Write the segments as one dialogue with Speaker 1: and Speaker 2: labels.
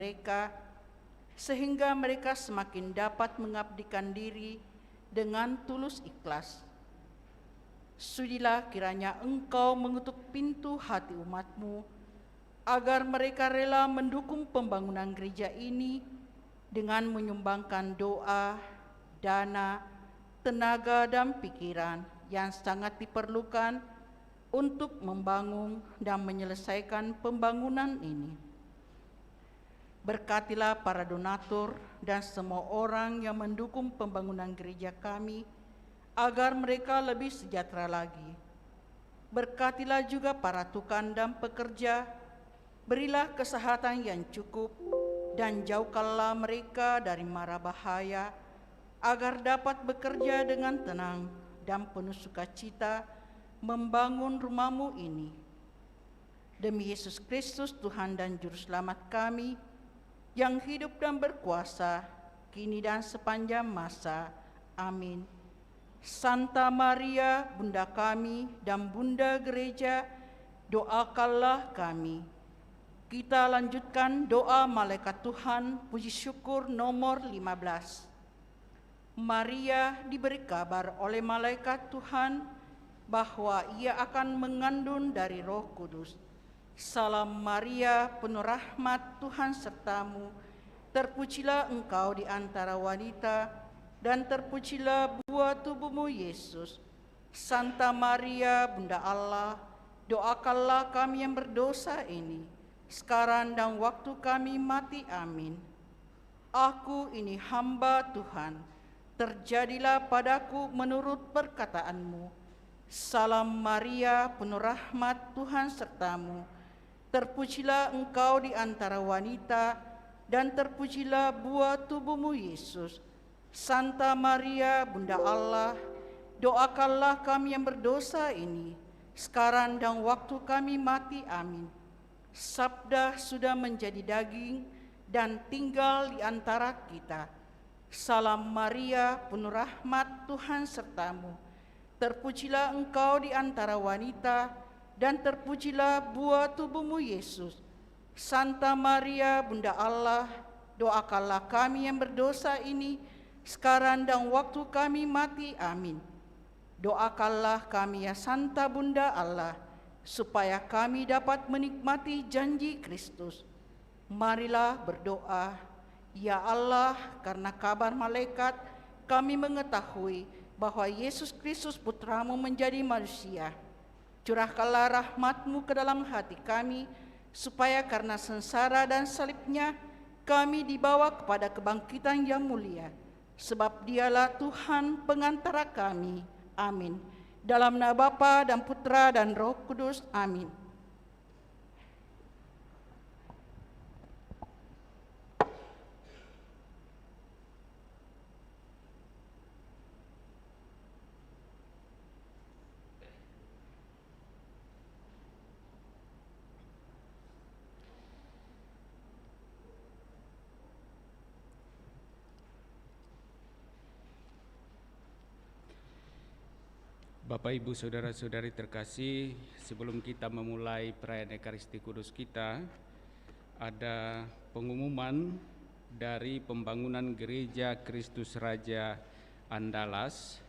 Speaker 1: mereka, sehingga mereka semakin dapat mengabdikan diri dengan tulus ikhlas. Sudilah kiranya Engkau mengetuk pintu hati umat-Mu, agar mereka rela mendukung pembangunan gereja ini dengan menyumbangkan doa, dana, tenaga, dan pikiran yang sangat diperlukan untuk membangun dan menyelesaikan pembangunan ini. Berkatilah para donatur dan semua orang yang mendukung pembangunan gereja kami, agar mereka lebih sejahtera lagi. Berkatilah juga para tukang dan pekerja, berilah kesehatan yang cukup, dan jauhkanlah mereka dari mara bahaya, agar dapat bekerja dengan tenang dan penuh sukacita membangun rumah-Mu ini. Demi Yesus Kristus, Tuhan dan Juru Selamat kami, yang hidup dan berkuasa, kini dan sepanjang masa. Amin. Santa Maria, Bunda kami dan Bunda Gereja, doakanlah kami. Kita lanjutkan doa Malaikat Tuhan, puji syukur nomor 15. Maria diberi kabar oleh Malaikat Tuhan bahwa ia akan mengandung dari Roh Kudus. Salam Maria, penuh rahmat, Tuhan sertamu. Terpujilah engkau di antara wanita, dan terpujilah buah tubuhmu Yesus. Santa Maria, Bunda Allah, doakanlah kami yang berdosa ini, sekarang dan waktu kami mati. Amin. Aku ini hamba Tuhan, terjadilah padaku menurut perkataanmu. Salam Maria, penuh rahmat, Tuhan sertamu. Terpujilah engkau di antara wanita, dan terpujilah buah tubuhmu Yesus. Santa Maria, Bunda Allah, doakanlah kami yang berdosa ini, sekarang dan waktu kami mati. Amin. Sabda sudah menjadi daging dan tinggal di antara kita. Salam Maria, penuh rahmat, Tuhan sertamu. Terpujilah engkau di antara wanita, dan terpujilah buah tubuhmu Yesus. Santa Maria, Bunda Allah, doakanlah kami yang berdosa ini, sekarang dan waktu kami mati. Amin. Doakanlah kami ya Santa Bunda Allah, supaya kami dapat menikmati janji Kristus. Marilah berdoa. Ya Allah, karena kabar malaikat kami mengetahui bahwa Yesus Kristus Putramu menjadi manusia. Curahkanlah rahmat-Mu ke dalam hati kami, supaya karena sengsara dan salibnya kami dibawa kepada kebangkitan yang mulia. Sebab Dialah Tuhan pengantara kami. Amin. Dalam nama Bapa dan Putra dan Roh Kudus. Amin.
Speaker 2: Bapak, Ibu, Saudara-saudari terkasih, sebelum kita memulai perayaan Ekaristi Kudus kita, ada pengumuman dari pembangunan Gereja Kristus Raja Andalas.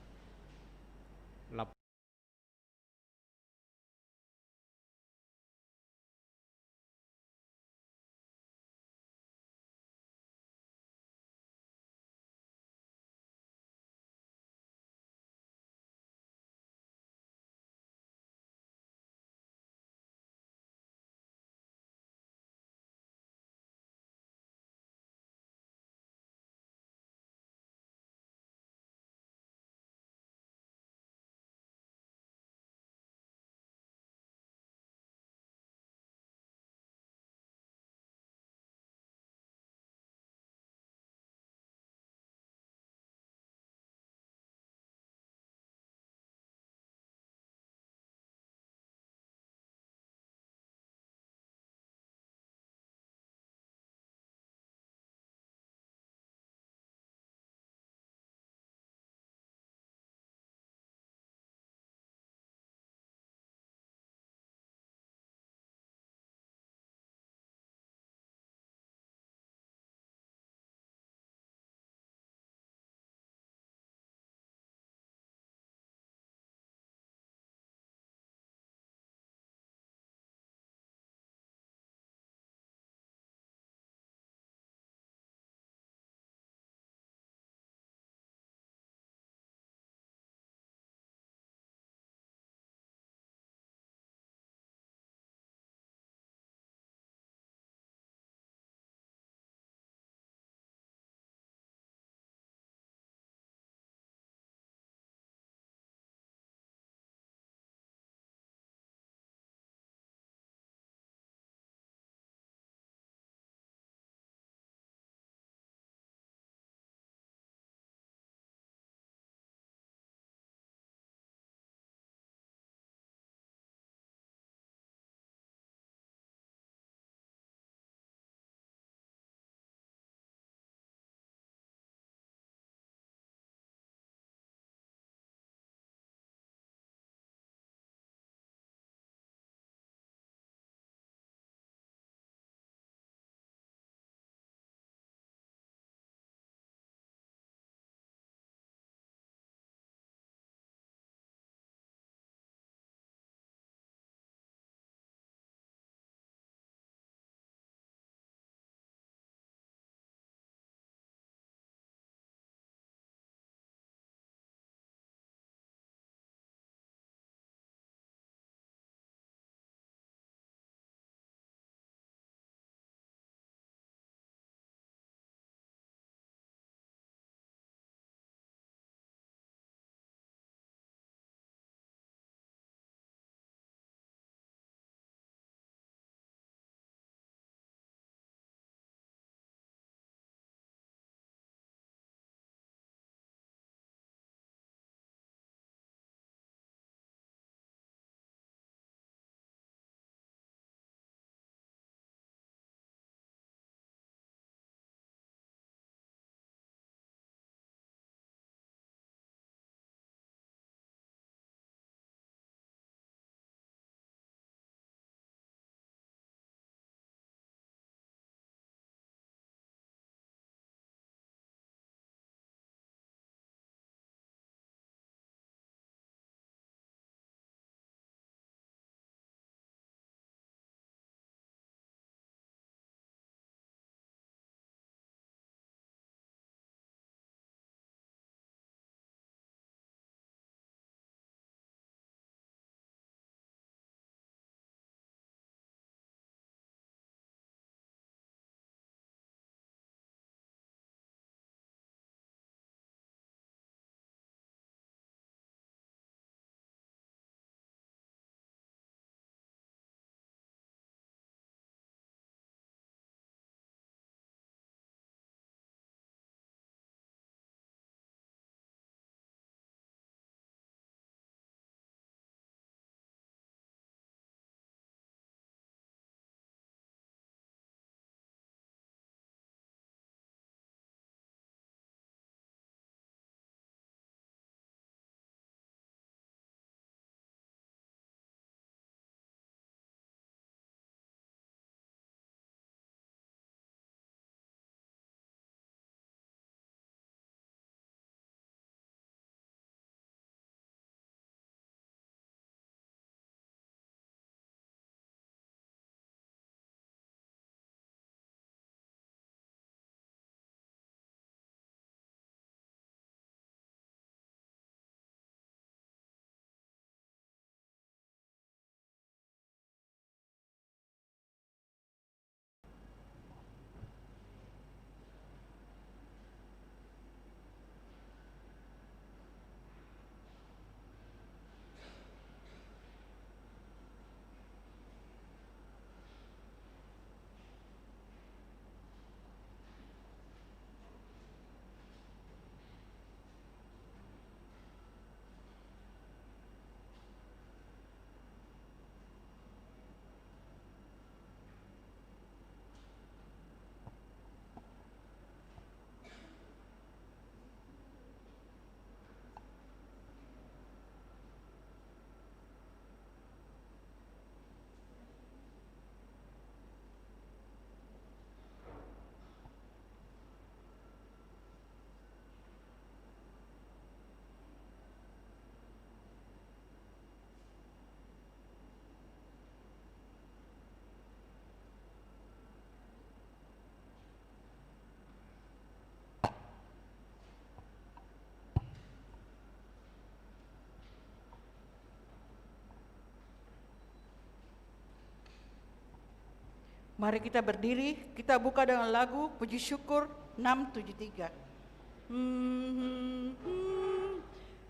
Speaker 1: Mari kita berdiri, kita buka dengan lagu Puji Syukur 673.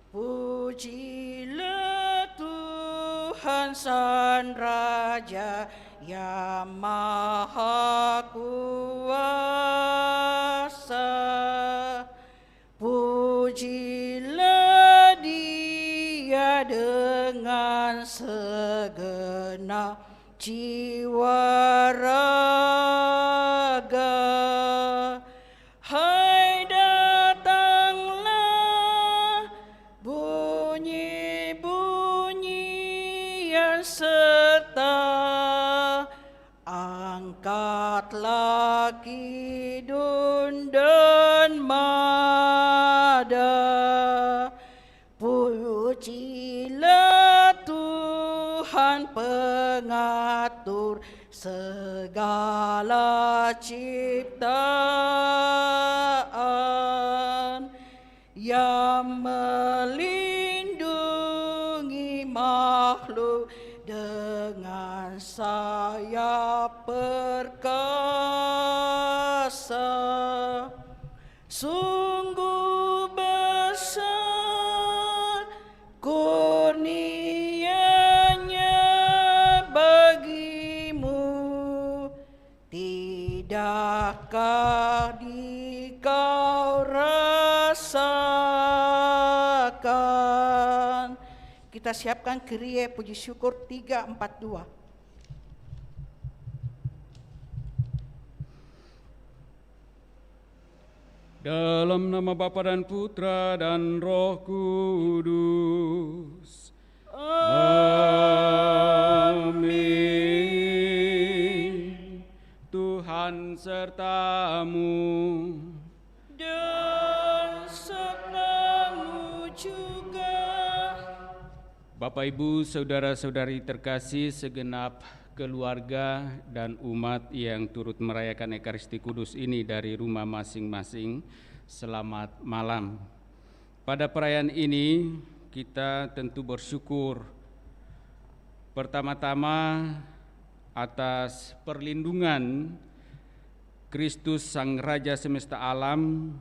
Speaker 1: Pujilah Tuhan Sang Raja yang Maha Kuasa. Pujilah Dia dengan segenap jiwa raga. Hai datanglah bunyi-bunyi yang serta, angkatlah kidung dan mada. Pujilah Tuhan pengatur segala ciptaan, yang melindungi makhluk dengan sayap perkasa. Sungguh besar kurnia-Nya bagimu, tidakkah dikau rasakan? Kita siapkan Kyrie Puji Syukur 342.
Speaker 2: Dalam nama Bapa dan Putra dan Roh Kudus. Amin. Tuhan sertamu
Speaker 1: dan sertamu juga.
Speaker 2: Bapak, Ibu, saudara-saudari terkasih, segenap keluarga dan umat yang turut merayakan Ekaristi Kudus ini dari rumah masing-masing, selamat malam. Pada perayaan ini kita tentu bersyukur pertama-tama atas perlindungan Kristus Sang Raja Semesta Alam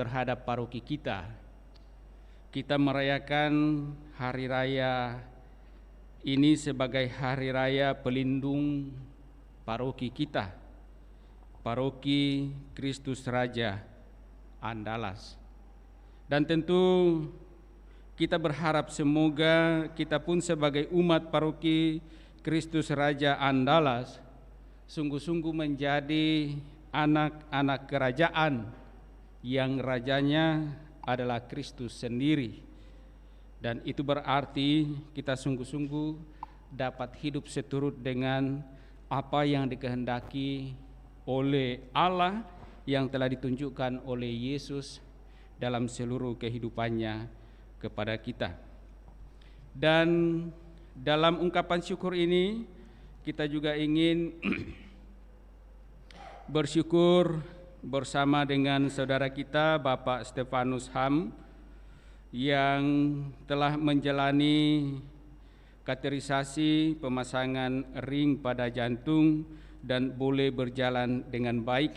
Speaker 2: terhadap paroki kita. Kita merayakan hari raya ini sebagai hari raya pelindung paroki kita, paroki Kristus Raja Andalas. Dan tentu kita berharap semoga kita pun sebagai umat paroki Kristus Raja Andalas sungguh-sungguh menjadi anak-anak kerajaan yang rajanya adalah Kristus sendiri. Dan itu berarti kita sungguh-sungguh dapat hidup seturut dengan apa yang dikehendaki oleh Allah yang telah ditunjukkan oleh Yesus dalam seluruh kehidupannya kepada kita. Dan dalam ungkapan syukur ini kita juga ingin bersyukur bersama dengan saudara kita Bapak Stefanus Ham yang telah menjalani kateterisasi pemasangan ring pada jantung dan boleh berjalan dengan baik.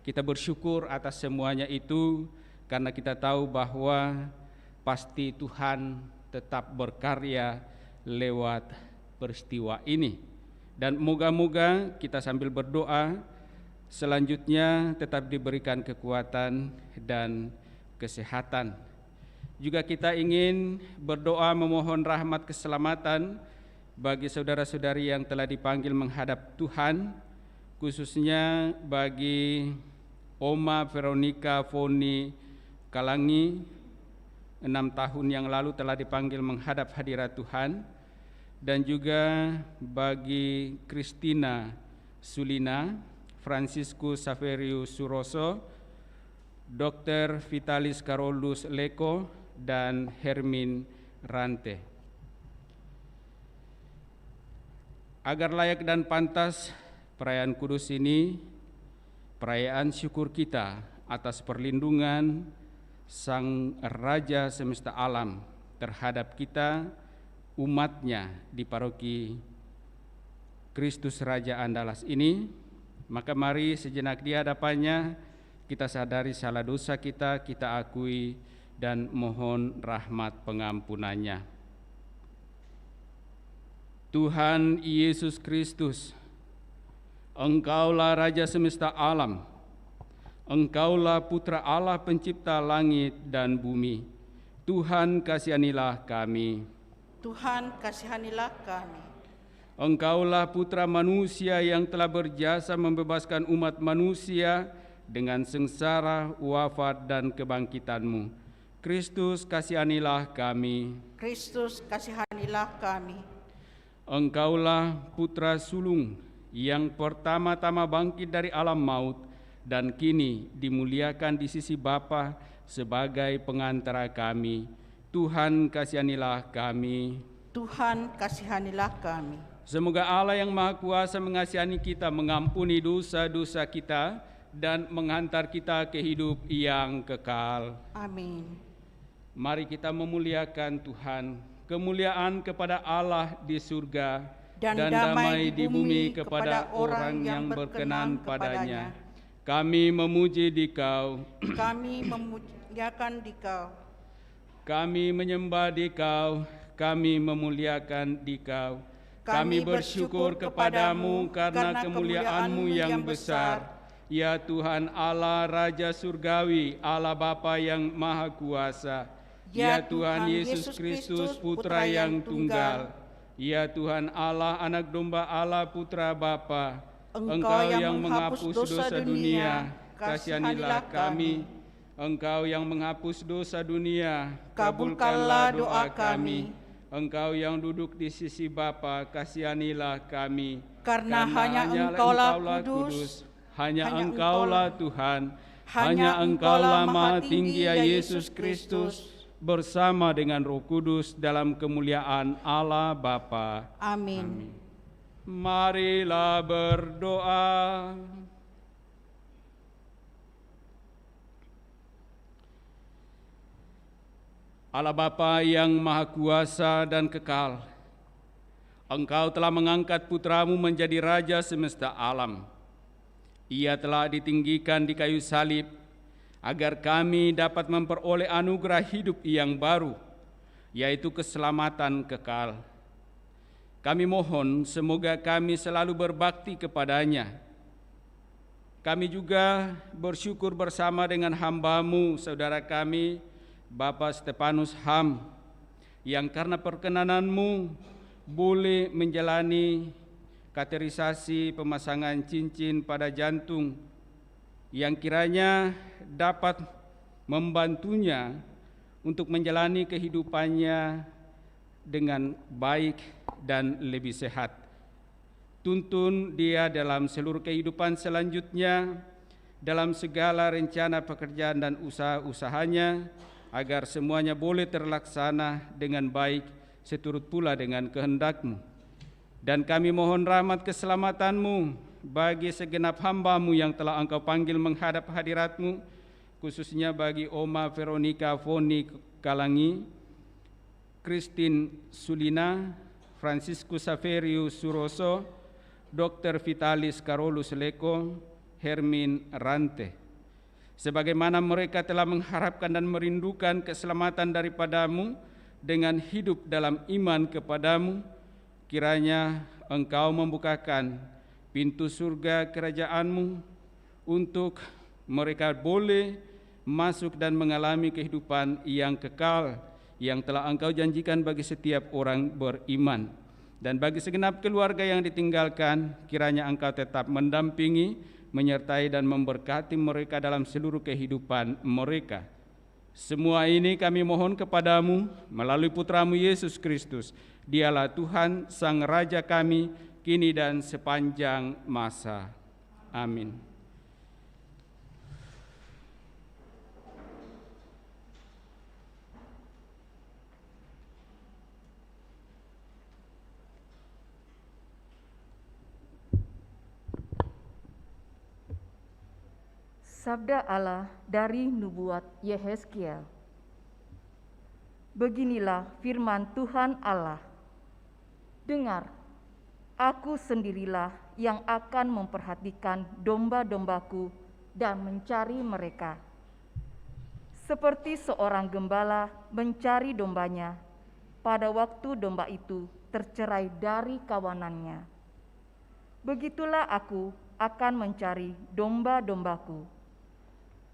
Speaker 2: Kita bersyukur atas semuanya itu karena kita tahu bahwa pasti Tuhan tetap berkarya lewat peristiwa ini. Dan moga-moga kita sambil berdoa selanjutnya tetap diberikan kekuatan dan kesehatan. Juga kita ingin berdoa memohon rahmat keselamatan bagi saudara-saudari yang telah dipanggil menghadap Tuhan, khususnya bagi Oma Veronica Foni Kalangi, 6 tahun yang lalu telah dipanggil menghadap hadirat Tuhan, dan juga bagi Christina Sulina, Franciscus Saverius Suroso, Dr. Vitalis Carolus Leko, dan Hermin Rante. Agar layak dan pantas perayaan kudus ini, perayaan syukur kita atas perlindungan Sang Raja Semesta Alam terhadap kita, umatnya di paroki Kristus Raja Andalas ini, maka mari sejenak di hadapannya kita sadari salah dosa kita, kita akui dan mohon rahmat pengampunannya. Tuhan Yesus Kristus, Engkaulah Raja semesta alam, Engkaulah Putra Allah pencipta langit dan bumi. Tuhan kasihanilah kami.
Speaker 1: Tuhan kasihanilah kami.
Speaker 2: Engkaulah Putra manusia yang telah berjasa membebaskan umat manusia dengan sengsara, wafat, dan kebangkitan-Mu. Kristus kasihanilah kami.
Speaker 1: Kristus kasihanilah kami.
Speaker 2: Engkaulah Putra sulung yang pertama-tama bangkit dari alam maut dan kini dimuliakan di sisi Bapa sebagai pengantara kami. Tuhan kasihanilah kami.
Speaker 1: Tuhan kasihanilah kami.
Speaker 2: Semoga Allah yang Maha Kuasa mengasihani kita, mengampuni dosa-dosa kita, dan menghantar kita ke hidup yang kekal.
Speaker 1: Amin.
Speaker 2: Mari kita memuliakan Tuhan. Kemuliaan kepada Allah di surga dan damai di bumi kepada orang yang berkenan padanya. Kami memuji Dikau.
Speaker 1: Kami memuliakan Dikau.
Speaker 2: Kami menyembah Dikau. Kami memuliakan Dikau. Kami bersyukur kepadamu karena kemuliaan-Mu yang besar. Ya Tuhan Allah Raja Surgawi, Allah Bapa yang Maha Kuasa. Ya Tuhan Yesus Kristus Putra yang tunggal. Ya Tuhan Allah Anak Domba Allah Putra Bapa. Engkau yang menghapus dosa dunia, kasihanilah kami. Engkau yang menghapus dosa dunia, kabulkanlah doa kami. Engkau yang duduk di sisi Bapa, kasihanilah kami.
Speaker 1: Karena hanya Engkaulah kudus,
Speaker 2: hanya Engkaulah Tuhan, hanya Engkaulah Maha Tinggi ya Yesus Kristus, bersama dengan Roh Kudus dalam kemuliaan Allah Bapa.
Speaker 1: Amin.
Speaker 2: Marilah berdoa. Allah Bapa yang Maha Kuasa dan kekal, Engkau telah mengangkat Putramu menjadi Raja semesta alam. Ia telah ditinggikan di kayu salib, agar kami dapat memperoleh anugerah hidup yang baru, yaitu keselamatan kekal. Kami mohon semoga kami selalu berbakti kepadanya. Kami juga bersyukur bersama dengan hamba-Mu, saudara kami, Bapak Stefanus Ham, yang karena perkenanan-Mu boleh menjalani kateterisasi pemasangan cincin pada jantung, yang kiranya dapat membantunya untuk menjalani kehidupannya dengan baik dan lebih sehat. Tuntun dia dalam seluruh kehidupan selanjutnya, dalam segala rencana pekerjaan dan usaha-usahanya, agar semuanya boleh terlaksana dengan baik seturut pula dengan kehendak-Mu. Dan kami mohon rahmat keselamatan-Mu bagi segenap hamba-Mu yang telah Engkau panggil menghadap hadirat-Mu, khususnya bagi Oma Veronica Foni Kalangi, Christine Sulina, Francisco Saverius Suroso, Dr. Vitalis Carolus Leko, Hermin Rante. Sebagaimana mereka telah mengharapkan dan merindukan keselamatan daripada-Mu dengan hidup dalam iman kepada-Mu, kiranya Engkau membukakan pintu surga kerajaan-Mu untuk mereka boleh masuk dan mengalami kehidupan yang kekal yang telah Engkau janjikan bagi setiap orang beriman. Dan bagi segenap keluarga yang ditinggalkan, kiranya Engkau tetap mendampingi, menyertai dan memberkati mereka dalam seluruh kehidupan mereka. Semua ini kami mohon kepadamu melalui Putramu Yesus Kristus. Dialah Tuhan, Sang Raja kami, kini dan sepanjang masa. Amin.
Speaker 3: Sabda Allah dari nubuat Yehezkiel. Beginilah firman Tuhan Allah. Dengar, Aku sendirilah yang akan memperhatikan domba-dombaku dan mencari mereka. Seperti seorang gembala mencari dombanya pada waktu domba itu tercerai dari kawanannya. Begitulah aku akan mencari domba-dombaku,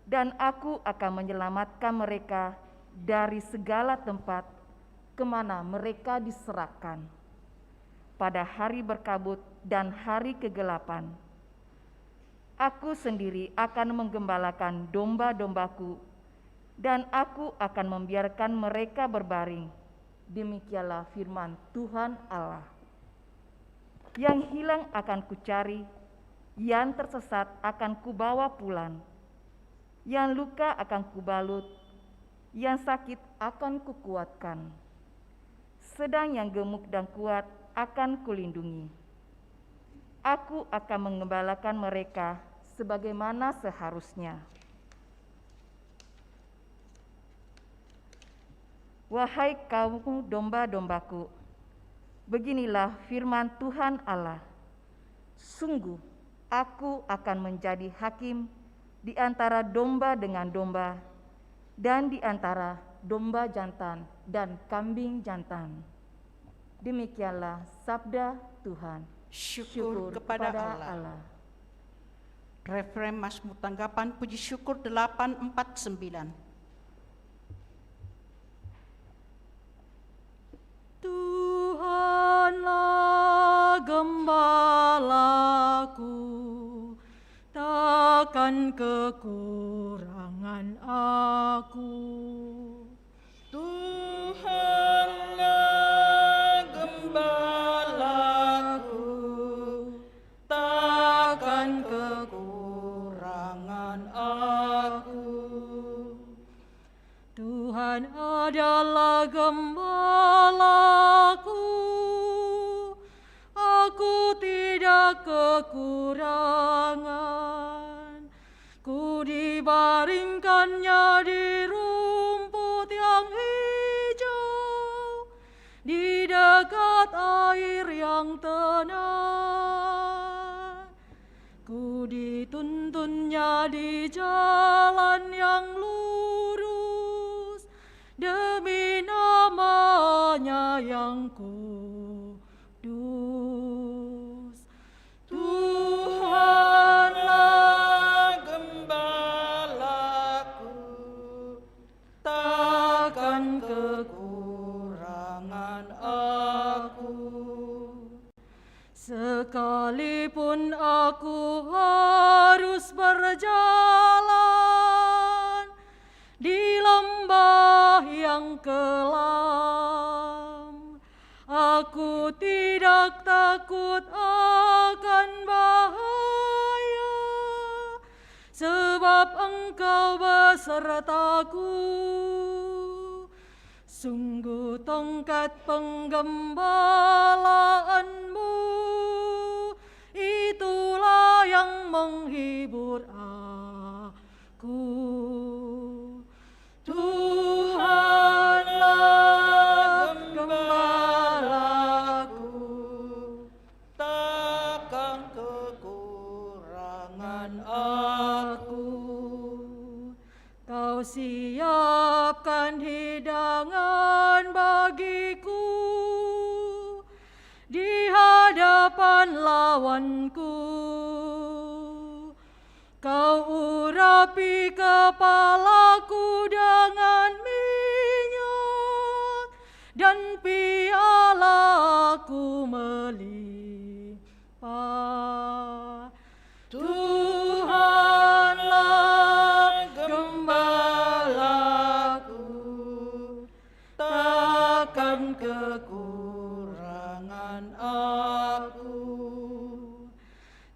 Speaker 3: dan aku akan menyelamatkan mereka dari segala tempat kemana mereka diserahkan. Pada hari berkabut dan hari kegelapan, aku sendiri akan menggembalakan domba-dombaku, dan aku akan membiarkan mereka berbaring. Demikianlah firman Tuhan Allah. Yang hilang akan kucari, yang tersesat akan kubawa pulang, yang luka akan kubalut, yang sakit akan kukuatkan, sedang yang gemuk dan kuat akan kulindungi. Aku akan mengembalakan mereka sebagaimana seharusnya. Wahai kaum domba-dombaku, beginilah firman Tuhan Allah. Sungguh, aku akan menjadi hakim di antara domba dengan domba, dan di antara domba jantan dan kambing jantan. Demikianlah sabda Tuhan.
Speaker 1: Syukur kepada Allah. Refrem Mazmur Tanggapan Puji Syukur 849.
Speaker 4: Tuhanlah gembalaku, takkan kekurangan aku.
Speaker 1: Tuhanlah gembalaku, takkan kekurangan aku.
Speaker 4: Tuhan adalah gembalaku, aku tidak kekurangan. Ku dibaringkannya di rumput yang hijau, di dekat air yang tenang. Ku dituntunnya di jalan yang lurus, demi nama-Nya yang kudus.
Speaker 1: Tuhanlah gembalaku, takkan kekurangan aku.
Speaker 4: Sekalipun aku harus berjalan di lembah yang kelam, aku tidak takut akan bahaya, sebab Engkau besertaku. Sungguh tongkat penggembalaanmu, itulah yang menghibur aku.
Speaker 1: Tuhanlah gembalaku, takkan kekurangan aku.
Speaker 4: Kau siapkan hidangan bagiku di hadapan lawanku. Kau urapi kepalaku dengan minyak, dan pialaku melimpah.
Speaker 1: Tuhanlah gembalaku, takkan kekurangan aku.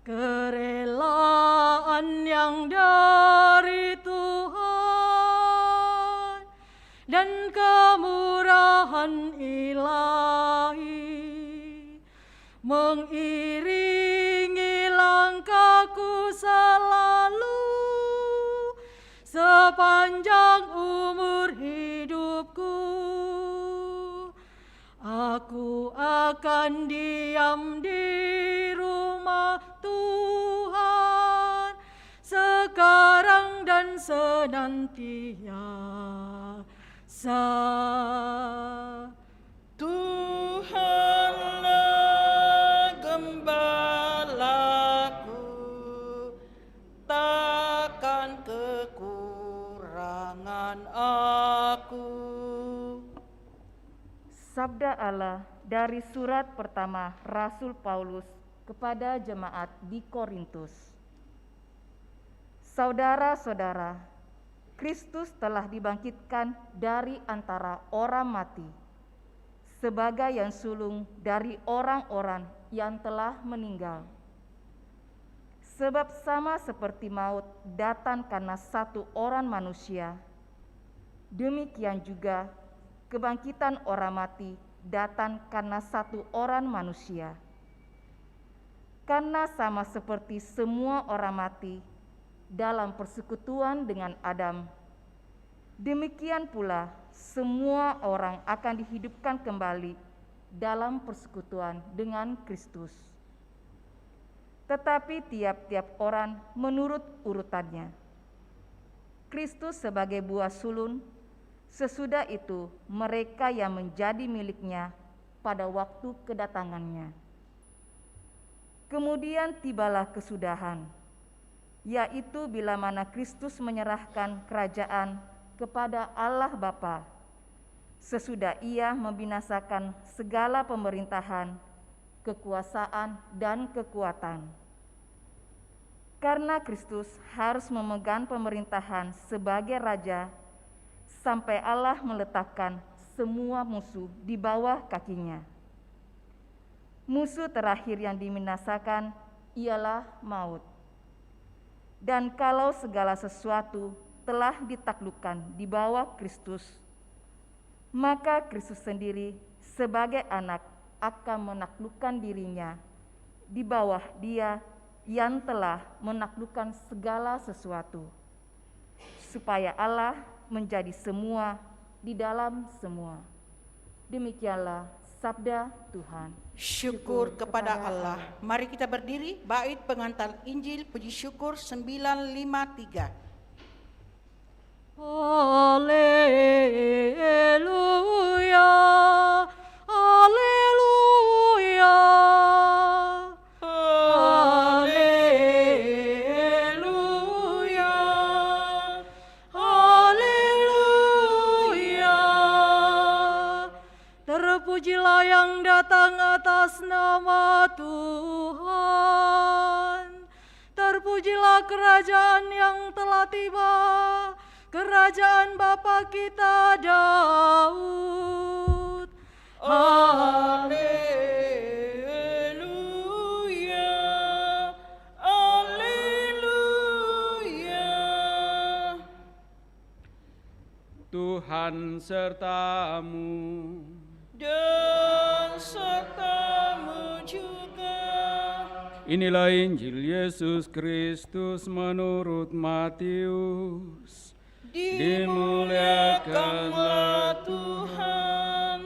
Speaker 4: Kerelaan yang dari Tuhan dan kemurahan ilahi mengiringi langkahku selalu sepanjang umur hidupku. Aku akan diam di sekarang dan senantiasa.
Speaker 1: Tuhanlah gembalaku, takkan kekurangan aku.
Speaker 3: Sabda Allah dari surat pertama Rasul Paulus kepada jemaat di Korintus. Saudara-saudara, Kristus telah dibangkitkan dari antara orang mati sebagai yang sulung dari orang-orang yang telah meninggal. Sebab sama seperti maut datang karena satu orang manusia, demikian juga kebangkitan orang mati datang karena satu orang manusia. Karena sama seperti semua orang mati dalam persekutuan dengan Adam, demikian pula semua orang akan dihidupkan kembali dalam persekutuan dengan Kristus. Tetapi tiap-tiap orang menurut urutannya. Kristus sebagai buah sulung, sesudah itu mereka yang menjadi miliknya pada waktu kedatangannya. Kemudian tibalah kesudahan, yaitu bila mana Kristus menyerahkan kerajaan kepada Allah Bapa, sesudah Ia membinasakan segala pemerintahan, kekuasaan, dan kekuatan. Karena Kristus harus memegang pemerintahan sebagai Raja, sampai Allah meletakkan semua musuh di bawah kakinya. Musuh terakhir yang dibinasakan ialah maut. Dan kalau segala sesuatu telah ditaklukkan di bawah Kristus, maka Kristus sendiri sebagai anak akan menaklukkan dirinya di bawah Dia yang telah menaklukkan segala sesuatu, supaya Allah menjadi semua di dalam semua. Demikianlah sabda Tuhan.
Speaker 1: Syukur kepada Allah. Mari kita berdiri, bait pengantar Injil puji syukur 953.
Speaker 4: Haleluya, haleluya, haleluya, haleluya. Terpujilah yang datang atas nama Tuhan. Terpujilah kerajaan yang telah tiba, kerajaan Bapa kita Daud.
Speaker 1: Haleluya, haleluya.
Speaker 2: Tuhan sertamu.
Speaker 1: Dan sertamu juga.
Speaker 2: Inilah Injil Yesus Kristus menurut Matius.
Speaker 1: Dimuliakanlah Tuhan.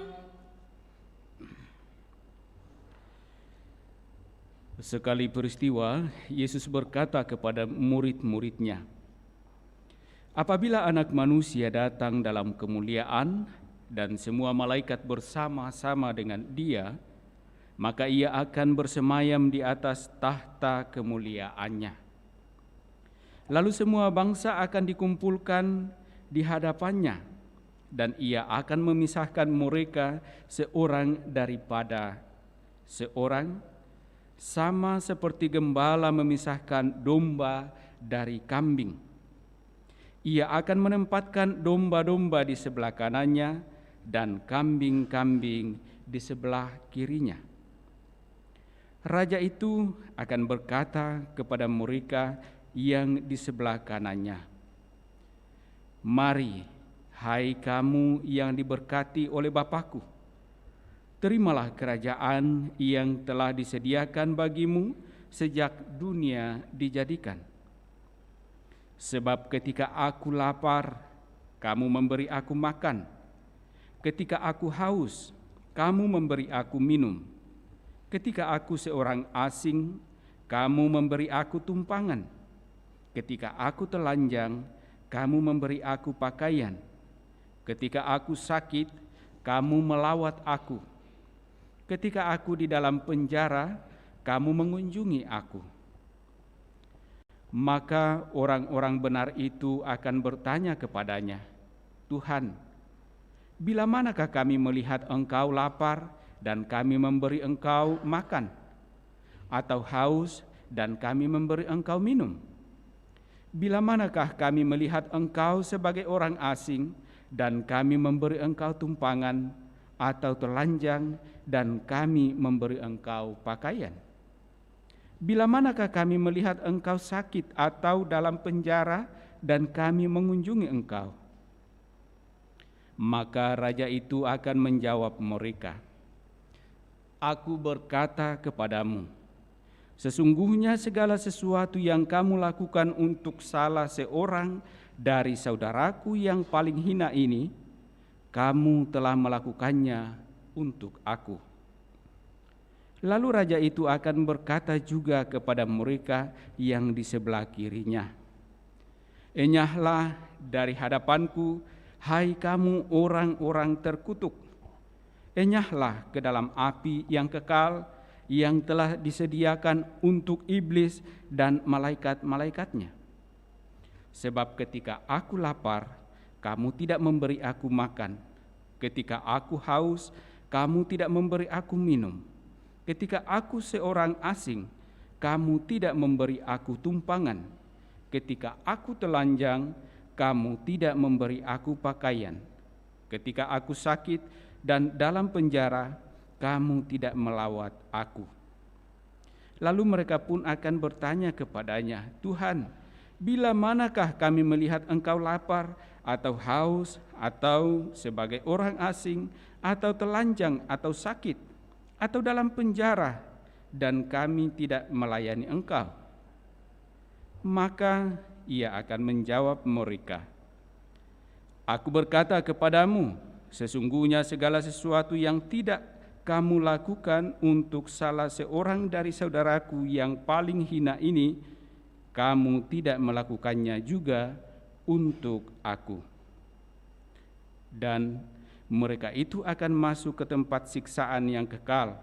Speaker 2: Sekali peristiwa, Yesus berkata kepada murid-muridnya, "Apabila Anak Manusia datang dalam kemuliaan dan semua malaikat bersama-sama dengan Dia, maka Ia akan bersemayam di atas tahta kemuliaannya. Lalu semua bangsa akan dikumpulkan di hadapannya, dan Ia akan memisahkan mereka seorang daripada seorang, sama seperti gembala memisahkan domba dari kambing. Ia akan menempatkan domba-domba di sebelah kanannya dan kambing-kambing di sebelah kirinya. Raja itu akan berkata kepada mereka yang di sebelah kanannya, 'Mari, hai kamu yang diberkati oleh Bapa-Ku, terimalah kerajaan yang telah disediakan bagimu sejak dunia dijadikan. Sebab ketika aku lapar, kamu memberi aku makan. Ketika aku haus, kamu memberi aku minum. Ketika aku seorang asing, kamu memberi aku tumpangan. Ketika aku telanjang, kamu memberi aku pakaian. Ketika aku sakit, kamu melawat aku. Ketika aku di dalam penjara, kamu mengunjungi aku. Maka orang-orang benar itu akan bertanya kepadanya, Tuhan, bila manakah kami melihat Engkau lapar dan kami memberi Engkau makan, atau haus dan kami memberi Engkau minum? Bila manakah kami melihat Engkau sebagai orang asing dan kami memberi Engkau tumpangan, atau telanjang dan kami memberi Engkau pakaian? Bila manakah kami melihat Engkau sakit atau dalam penjara dan kami mengunjungi Engkau? Maka raja itu akan menjawab mereka, Aku berkata kepadamu, sesungguhnya segala sesuatu yang kamu lakukan untuk salah seorang dari saudaraku yang paling hina ini, kamu telah melakukannya untuk aku. Lalu raja itu akan berkata juga kepada mereka yang di sebelah kirinya, Enyahlah dari hadapanku, hai kamu orang-orang terkutuk. Enyahlah ke dalam api yang kekal, yang telah disediakan untuk iblis dan malaikat-malaikatnya. Sebab ketika aku lapar, kamu tidak memberi aku makan. Ketika aku haus, kamu tidak memberi aku minum. Ketika aku seorang asing, kamu tidak memberi aku tumpangan. Ketika aku telanjang, kamu tidak memberi aku pakaian. Ketika aku sakit dan dalam penjara, kamu tidak melawat aku. Lalu mereka pun akan bertanya kepadanya, Tuhan, bila manakah kami melihat Engkau lapar atau haus atau sebagai orang asing atau telanjang atau sakit atau dalam penjara dan kami tidak melayani Engkau? Maka ia akan menjawab mereka, Aku berkata kepadamu, sesungguhnya segala sesuatu yang tidak kamu lakukan untuk salah seorang dari saudaraku yang paling hina ini, kamu tidak melakukannya juga untuk aku. Dan mereka itu akan masuk ke tempat siksaan yang kekal,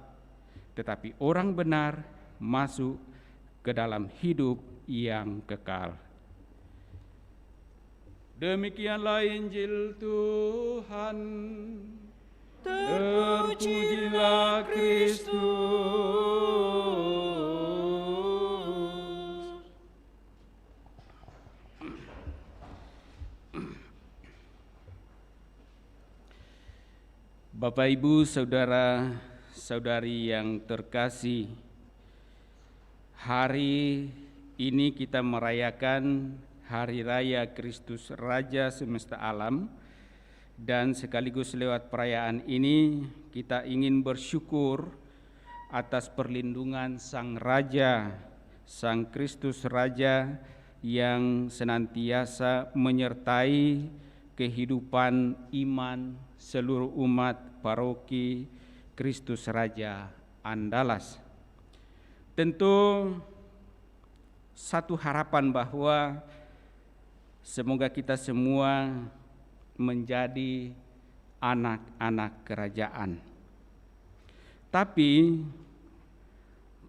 Speaker 2: tetapi orang benar masuk ke dalam hidup yang kekal. Demikianlah Injil Tuhan. Terpujilah Kristus. Bapak, Ibu, saudara-saudari yang terkasih, hari ini kita merayakan Hari Raya Kristus Raja Semesta Alam, dan sekaligus lewat perayaan ini kita ingin bersyukur atas perlindungan Sang Raja, Sang Kristus Raja yang senantiasa menyertai kehidupan iman seluruh umat paroki Kristus Raja Andalas. Tentu satu harapan bahwa semoga kita semua menjadi anak-anak kerajaan. Tapi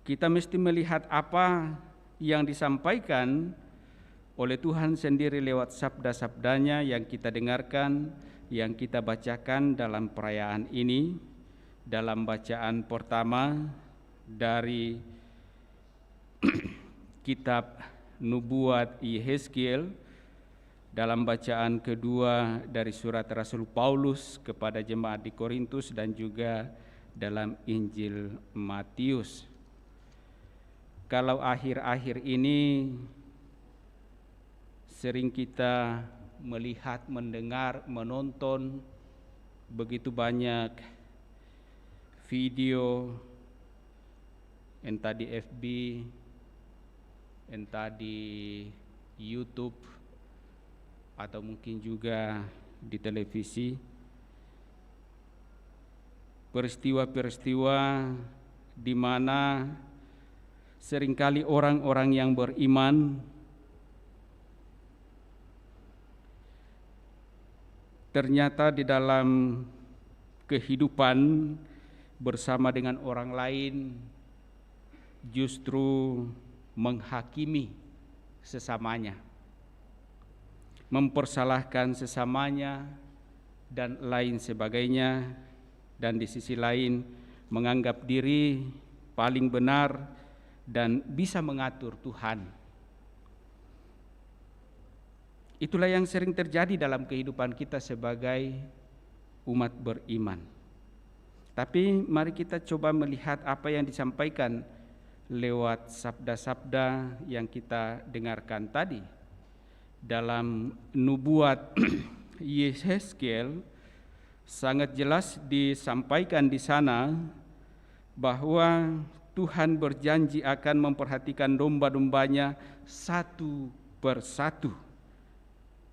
Speaker 2: kita mesti melihat apa yang disampaikan oleh Tuhan sendiri lewat sabda-sabdanya yang kita dengarkan, yang kita bacakan dalam perayaan ini. Dalam bacaan pertama dari kitab Nubuat Yehezkiel, dalam bacaan kedua dari surat Rasul Paulus kepada jemaat di Korintus, dan juga dalam Injil Matius. Kalau akhir-akhir ini sering kita melihat, mendengar, menonton begitu banyak video, entah di FB, entah di YouTube, atau mungkin juga di televisi, peristiwa-peristiwa di mana seringkali orang-orang yang beriman ternyata di dalam kehidupan bersama dengan orang lain justru menghakimi sesamanya, mempersalahkan sesamanya dan lain sebagainya, dan di sisi lain menganggap diri paling benar dan bisa mengatur Tuhan. Itulah yang sering terjadi dalam kehidupan kita sebagai umat beriman. Tapi mari kita coba melihat apa yang disampaikan lewat sabda-sabda yang kita dengarkan tadi. Dalam nubuat Yehezkiel sangat jelas disampaikan di sana bahwa Tuhan berjanji akan memperhatikan domba-dombanya satu persatu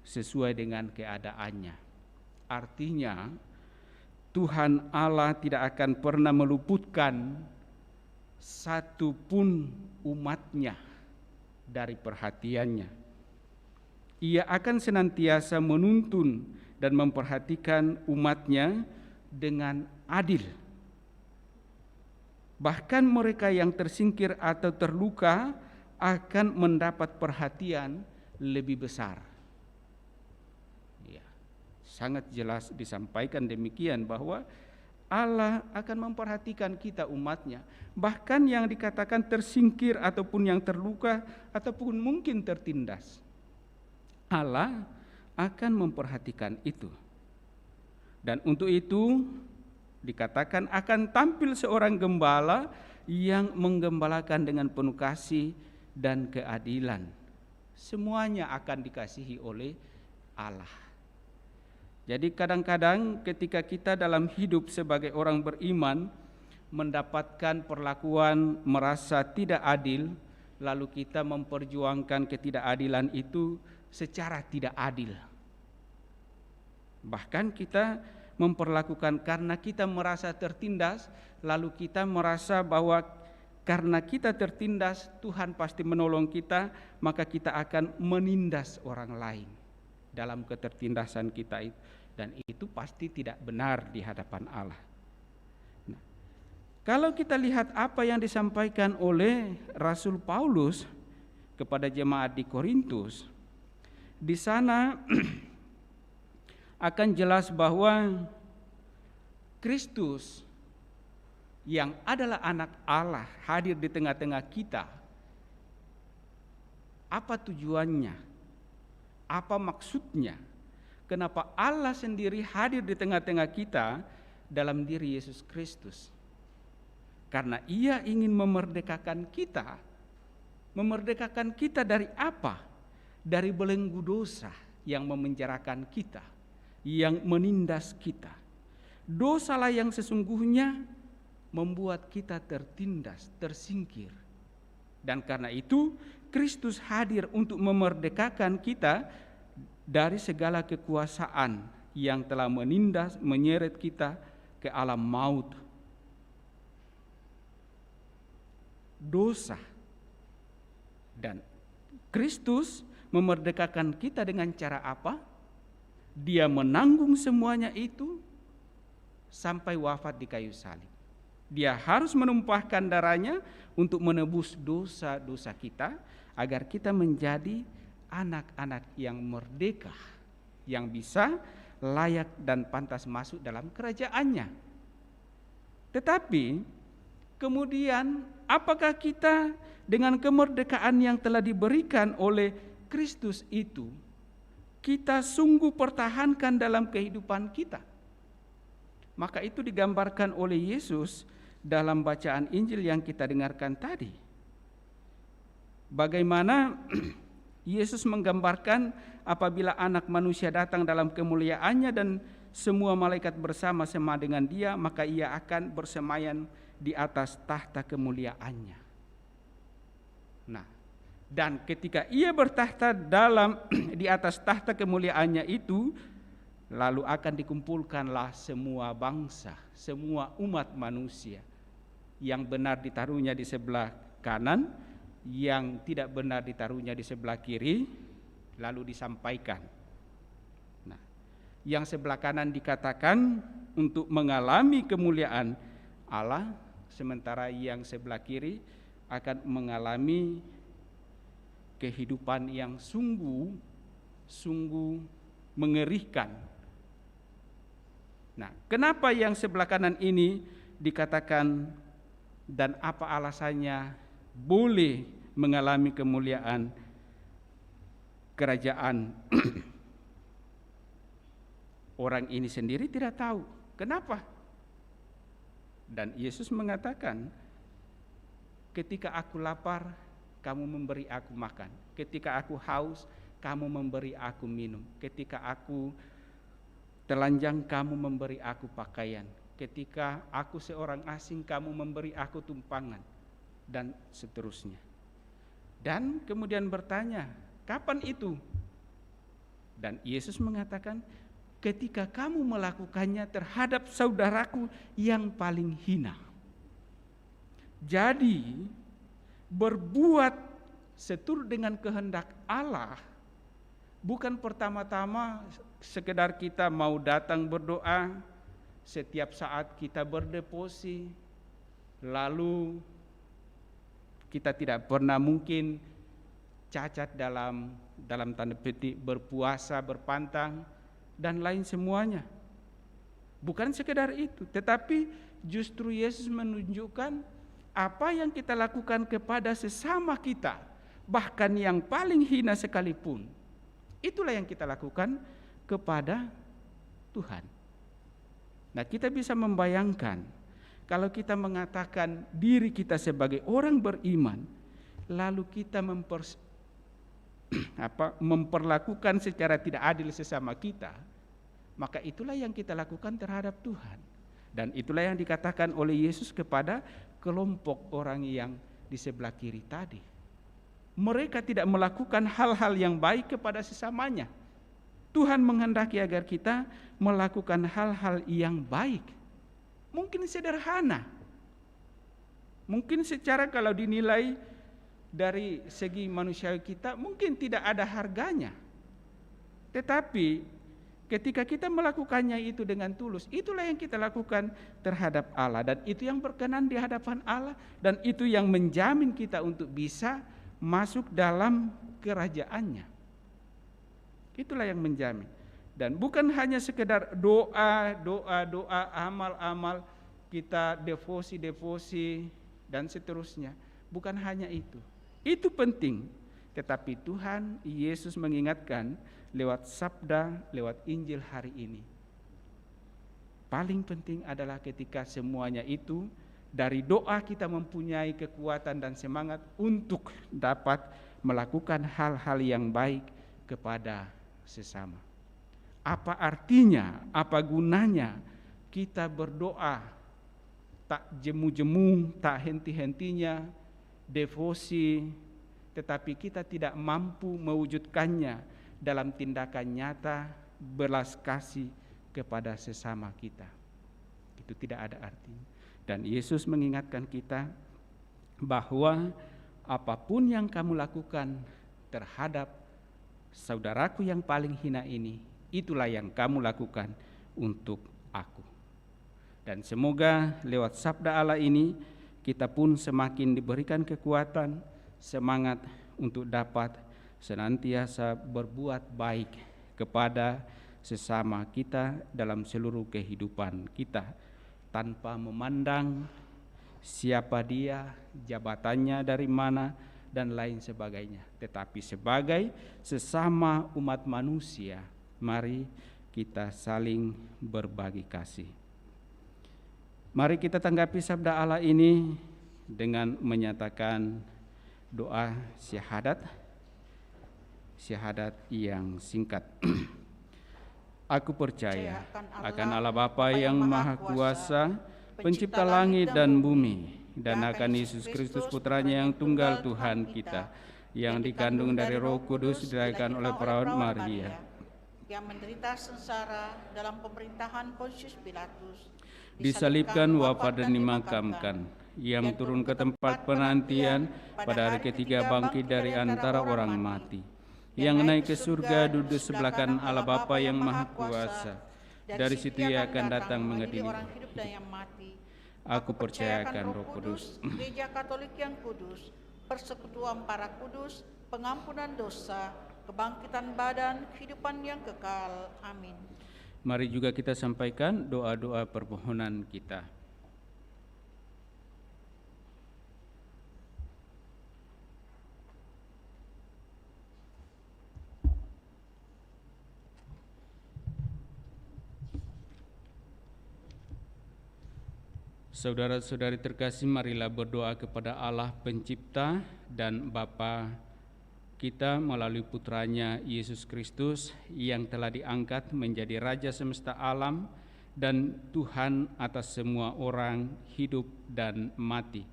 Speaker 2: sesuai dengan keadaannya. Artinya Tuhan Allah tidak akan pernah meluputkan satu pun umatnya dari perhatiannya. Ia akan senantiasa menuntun dan memperhatikan umatnya dengan adil. Bahkan mereka yang tersingkir atau terluka akan mendapat perhatian lebih besar. Ya, sangat jelas disampaikan demikian bahwa Allah akan memperhatikan kita umatnya. Bahkan yang dikatakan tersingkir ataupun yang terluka ataupun mungkin tertindas, Allah akan memperhatikan itu. Dan untuk itu dikatakan akan tampil seorang gembala yang menggembalakan dengan penuh kasih dan keadilan. Semuanya akan dikasihi oleh Allah. Jadi kadang-kadang ketika kita dalam hidup sebagai orang beriman mendapatkan perlakuan merasa tidak adil, lalu kita memperjuangkan ketidakadilan itu secara tidak adil. Bahkan kita memperlakukan karena kita merasa tertindas, lalu kita merasa bahwa karena kita tertindas Tuhan pasti menolong kita, maka kita akan menindas orang lain dalam ketertindasan kita itu. Dan itu pasti tidak benar di hadapan Allah. Nah, kalau kita lihat apa yang disampaikan oleh Rasul Paulus kepada jemaat di Korintus, di sana akan jelas bahwa Kristus yang adalah anak Allah hadir di tengah-tengah kita. Apa tujuannya? Apa maksudnya? Kenapa Allah sendiri hadir di tengah-tengah kita dalam diri Yesus Kristus? Karena Ia ingin memerdekakan kita. Memerdekakan kita dari apa? Dari belenggu dosa yang memenjarakan kita, yang menindas kita. Dosalah yang sesungguhnya membuat kita tertindas, tersingkir. Dan karena itu Kristus hadir untuk memerdekakan kita dari segala kekuasaan yang telah menindas, menyeret kita ke alam maut. Dosa. Dan Kristus memerdekakan kita dengan cara apa? Dia menanggung semuanya itu sampai wafat di kayu salib. Dia harus menumpahkan darahnya untuk menebus dosa-dosa kita agar kita menjadi anak-anak yang merdeka, yang bisa layak dan pantas masuk dalam kerajaannya. Tetapi kemudian apakah kita dengan kemerdekaan yang telah diberikan oleh Kristus itu, kita sungguh pertahankan dalam kehidupan kita? Maka itu digambarkan oleh Yesus dalam bacaan Injil yang kita dengarkan tadi. Bagaimana Yesus menggambarkan apabila anak manusia datang dalam kemuliaannya dan semua malaikat bersama-sama dengan dia, maka ia akan bersemayam di atas tahta kemuliaannya. Nah, dan ketika ia bertahta di atas tahta kemuliaannya itu, lalu akan dikumpulkanlah semua bangsa, semua umat manusia. Yang benar ditaruhnya di sebelah kanan, yang tidak benar ditaruhnya di sebelah kiri, lalu disampaikan. Nah, yang sebelah kanan dikatakan untuk mengalami kemuliaan Allah, sementara yang sebelah kiri akan mengalami kehidupan yang sungguh mengerikan. Nah, kenapa yang sebelah kanan ini dikatakan dan apa alasannya boleh mengalami kemuliaan kerajaan? Orang ini sendiri tidak tahu kenapa. Dan Yesus mengatakan, ketika aku lapar, kamu memberi aku makan. Ketika aku haus, kamu memberi aku minum. Ketika aku telanjang, kamu memberi aku pakaian. Ketika aku seorang asing, kamu memberi aku tumpangan. Dan seterusnya. Dan kemudian bertanya, kapan itu? Dan Yesus mengatakan, ketika kamu melakukannya terhadap saudaraku yang paling hina. Jadi, berbuat seturut dengan kehendak Allah bukan pertama-tama sekedar kita mau datang berdoa, setiap saat kita berdevosi, lalu kita tidak pernah mungkin cacat dalam tanda petik berpuasa, berpantang, dan lain semuanya. Bukan sekedar itu, tetapi justru Yesus menunjukkan apa yang kita lakukan kepada sesama kita, bahkan yang paling hina sekalipun, itulah yang kita lakukan kepada Tuhan. Nah, kita bisa membayangkan kalau kita mengatakan diri kita sebagai orang beriman, lalu kita memperlakukan secara tidak adil sesama kita, maka itulah yang kita lakukan terhadap Tuhan. Dan itulah yang dikatakan oleh Yesus kepada kelompok orang yang di sebelah kiri tadi. Mereka tidak melakukan hal-hal yang baik kepada sesamanya. Tuhan menghendaki agar kita melakukan hal-hal yang baik. Mungkin sederhana, mungkin secara kalau dinilai dari segi manusiawi kita mungkin tidak ada harganya. Tetapi ketika kita melakukannya itu dengan tulus, itulah yang kita lakukan terhadap Allah, dan itu yang berkenan di hadapan Allah, dan itu yang menjamin kita untuk bisa masuk dalam kerajaannya. Itulah yang menjamin. Dan bukan hanya sekedar doa, amal-amal, kita devosi dan seterusnya. Bukan hanya itu. Itu penting, tetapi Tuhan Yesus mengingatkan lewat sabda, lewat Injil hari ini. Paling penting adalah ketika semuanya itu dari doa kita mempunyai kekuatan dan semangat untuk dapat melakukan hal-hal yang baik kepada sesama. Apa artinya, apa gunanya kita berdoa tak jemu-jemu, tak henti-hentinya, devosi, tetapi kita tidak mampu mewujudkannya dalam tindakan nyata belas kasih kepada sesama kita. Itu tidak ada artinya. Dan Yesus mengingatkan kita bahwa apapun yang kamu lakukan terhadap saudaraku yang paling hina ini, itulah yang kamu lakukan untuk aku. Dan semoga lewat sabda Allah ini kita pun semakin diberikan kekuatan, semangat untuk dapat senantiasa berbuat baik kepada sesama kita dalam seluruh kehidupan kita, tanpa memandang siapa dia, jabatannya dari mana, dan lain sebagainya. Tetapi sebagai sesama umat manusia, mari kita saling berbagi kasih. Mari kita tanggapi sabda Allah ini dengan menyatakan doa syahadat yang singkat. Aku percaya akan Allah Bapa yang Maha Kuasa, pencipta langit dan bumi, dan akan Yesus Kristus putranya yang tunggal Tuhan kita, yang dikandung dari Roh Kudus, dilahirkan oleh perawan Maria,
Speaker 1: yang menderita sengsara dalam pemerintahan Pontius Pilatus,
Speaker 2: disalibkan, wafat dan dimakamkan, yang turun ke tempat penantian, pada hari ketiga bangkit dari antara orang mati, yang naik ke surga duduk sebelah kanan Allah Bapa yang Maha Kuasa. Dari situ Ia akan datang mengadili
Speaker 1: orang hidup dan yang mati.
Speaker 2: Aku percayakan Roh Kudus,
Speaker 1: Gereja Katolik yang kudus, persekutuan para kudus, pengampunan dosa, kebangkitan badan, kehidupan yang kekal. Amin.
Speaker 2: Mari juga kita sampaikan doa-doa permohonan kita. Saudara-saudari terkasih, marilah berdoa kepada Allah Pencipta dan Bapa kita melalui putranya Yesus Kristus yang telah diangkat menjadi Raja semesta alam dan Tuhan atas semua orang hidup dan mati.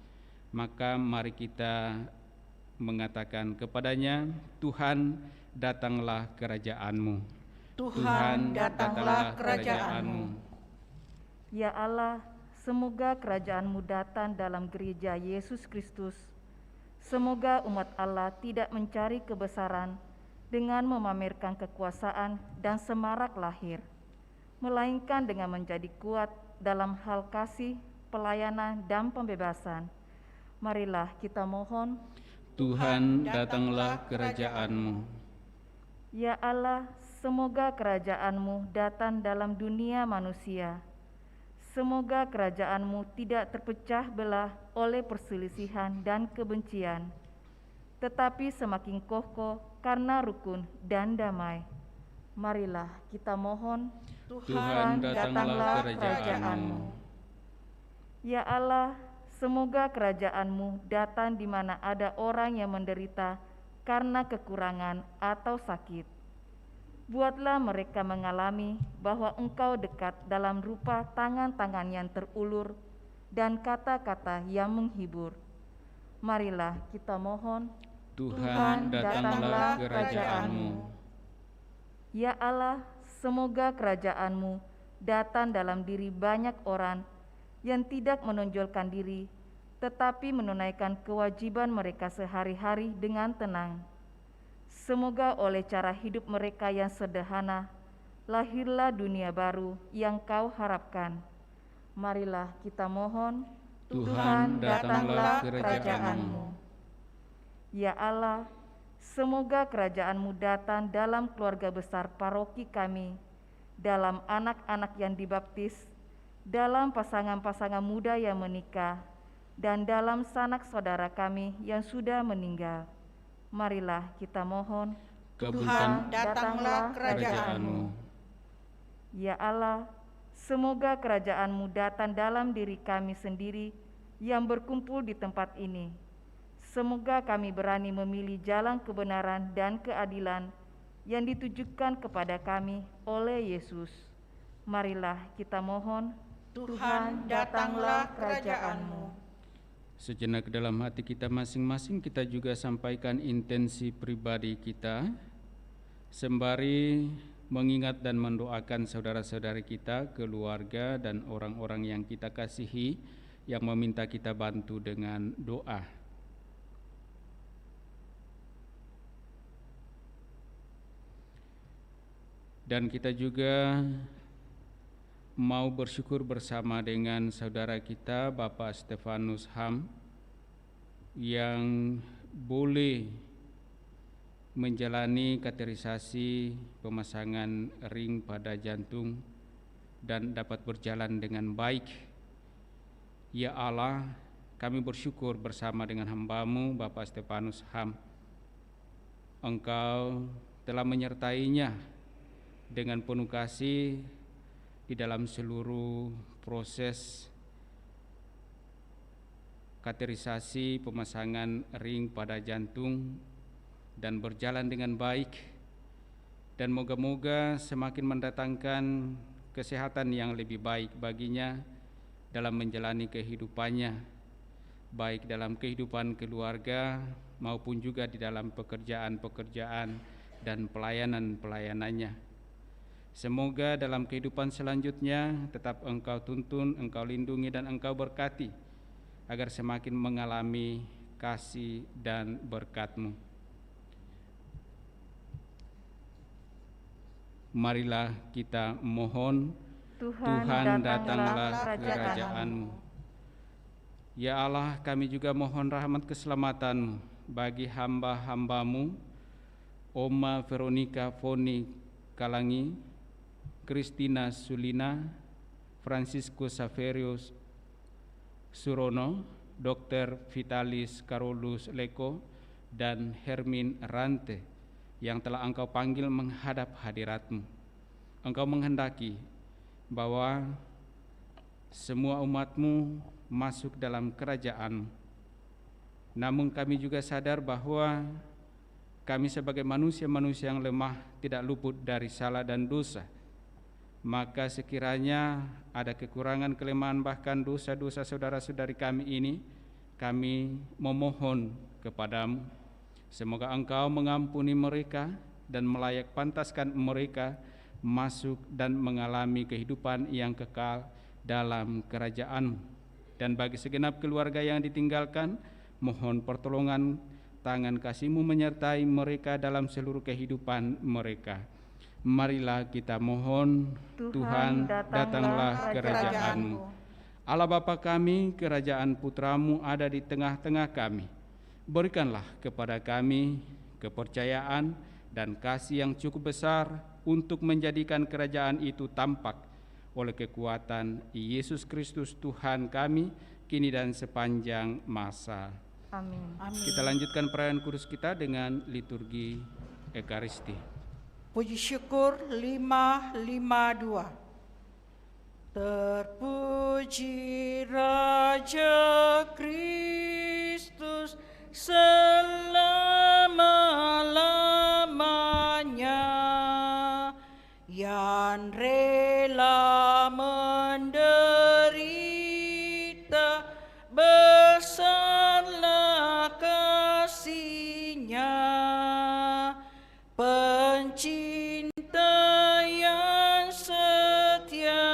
Speaker 2: Maka mari kita mengatakan kepadanya, Tuhan, datanglah kerajaan-Mu.
Speaker 1: Tuhan, datanglah kerajaan-Mu.
Speaker 3: Ya Allah, semoga kerajaan-Mu datang dalam gereja Yesus Kristus. Semoga umat Allah tidak mencari kebesaran dengan memamerkan kekuasaan dan semarak lahir, melainkan dengan menjadi kuat dalam hal kasih, pelayanan, dan pembebasan. Marilah kita mohon,
Speaker 2: Tuhan, datanglah kerajaan-Mu.
Speaker 3: Ya Allah, semoga kerajaan-Mu datang dalam dunia manusia. Semoga kerajaan-Mu tidak terpecah belah oleh perselisihan dan kebencian, tetapi semakin kokoh karena rukun dan damai. Marilah kita mohon,
Speaker 2: Tuhan, datanglah kerajaan-Mu.
Speaker 3: Ya Allah, semoga kerajaan-Mu datang di mana ada orang yang menderita karena kekurangan atau sakit. Buatlah mereka mengalami bahwa Engkau dekat dalam rupa tangan-tangan yang terulur dan kata-kata yang menghibur. Marilah kita mohon,
Speaker 2: Tuhan, datanglah kerajaan-Mu.
Speaker 3: Ya Allah, semoga kerajaan-Mu datang dalam diri banyak orang yang tidak menonjolkan diri, tetapi menunaikan kewajiban mereka sehari-hari dengan tenang. Semoga oleh cara hidup mereka yang sederhana, lahirlah dunia baru yang Kau harapkan. Marilah kita mohon,
Speaker 2: Tuhan, datanglah kerajaan-Mu.
Speaker 3: Ya Allah, semoga kerajaan-Mu datang dalam keluarga besar paroki kami, dalam anak-anak yang dibaptis, dalam pasangan-pasangan muda yang menikah, dan dalam sanak saudara kami yang sudah meninggal. Marilah kita mohon,
Speaker 2: Tuhan,
Speaker 1: datanglah
Speaker 2: kerajaan-Mu.
Speaker 3: Ya Allah, semoga kerajaan-Mu datang dalam diri kami sendiri yang berkumpul di tempat ini. Semoga kami berani memilih jalan kebenaran dan keadilan yang ditujukan kepada kami oleh Yesus. Marilah kita mohon,
Speaker 1: Tuhan, datanglah kerajaan-Mu.
Speaker 2: Sejenak dalam hati kita masing-masing kita juga sampaikan intensi pribadi kita, sembari mengingat dan mendoakan saudara-saudari kita, keluarga, dan orang-orang yang kita kasihi yang meminta kita bantu dengan doa. Dan kita juga mau bersyukur bersama dengan saudara kita Bapak Stefanus Ham yang boleh menjalani kateterisasi pemasangan ring pada jantung dan dapat berjalan dengan baik. Ya Allah, kami bersyukur bersama dengan hamba-Mu Bapak Stefanus Ham. Engkau telah menyertainya dengan penuh kasih di dalam seluruh proses kateterisasi pemasangan ring pada jantung dan berjalan dengan baik, dan moga-moga semakin mendatangkan kesehatan yang lebih baik baginya dalam menjalani kehidupannya, baik dalam kehidupan keluarga maupun juga di dalam pekerjaan-pekerjaan dan pelayanan-pelayanannya. Semoga dalam kehidupan selanjutnya tetap Engkau tuntun, Engkau lindungi, dan Engkau berkati, agar semakin mengalami kasih dan berkat-Mu. Marilah kita mohon,
Speaker 3: Tuhan,
Speaker 2: datanglah kerajaan-Mu. Ya Allah, kami juga mohon rahmat keselamatan bagi hamba-hamba-Mu, Oma Veronica Foni Kalangi, Christina Sulina, Francisco Saverius Surono, Dr. Vitalis Carolus Leko, dan Hermin Rante yang telah Engkau panggil menghadap hadirat-Mu. Engkau menghendaki bahwa semua umat-Mu masuk dalam kerajaan. Namun kami juga sadar bahwa kami sebagai manusia-manusia yang lemah tidak luput dari salah dan dosa. Maka sekiranya ada kekurangan, kelemahan, bahkan dosa-dosa saudara-saudari kami ini, kami memohon kepadamu, semoga Engkau mengampuni mereka dan melayak pantaskan mereka masuk dan mengalami kehidupan yang kekal dalam kerajaan-Mu. Dan bagi segenap keluarga yang ditinggalkan, mohon pertolongan tangan kasih-Mu menyertai mereka dalam seluruh kehidupan mereka. Marilah kita mohon, Tuhan, datanglah kerajaan-Mu. Allah Bapa kami, kerajaan Putra-Mu ada di tengah-tengah kami. Berikanlah kepada kami kepercayaan dan kasih yang cukup besar untuk menjadikan kerajaan itu tampak oleh kekuatan Yesus Kristus Tuhan kami, kini dan sepanjang masa.
Speaker 3: Amin.
Speaker 2: Kita lanjutkan perayaan kudus kita dengan liturgi Ekaristi.
Speaker 1: Puji syukur 552. Terpuji Raja Kristus selama-lamanya, yang rela menderita, besarlah kasih-Nya. Pencinta yang setia,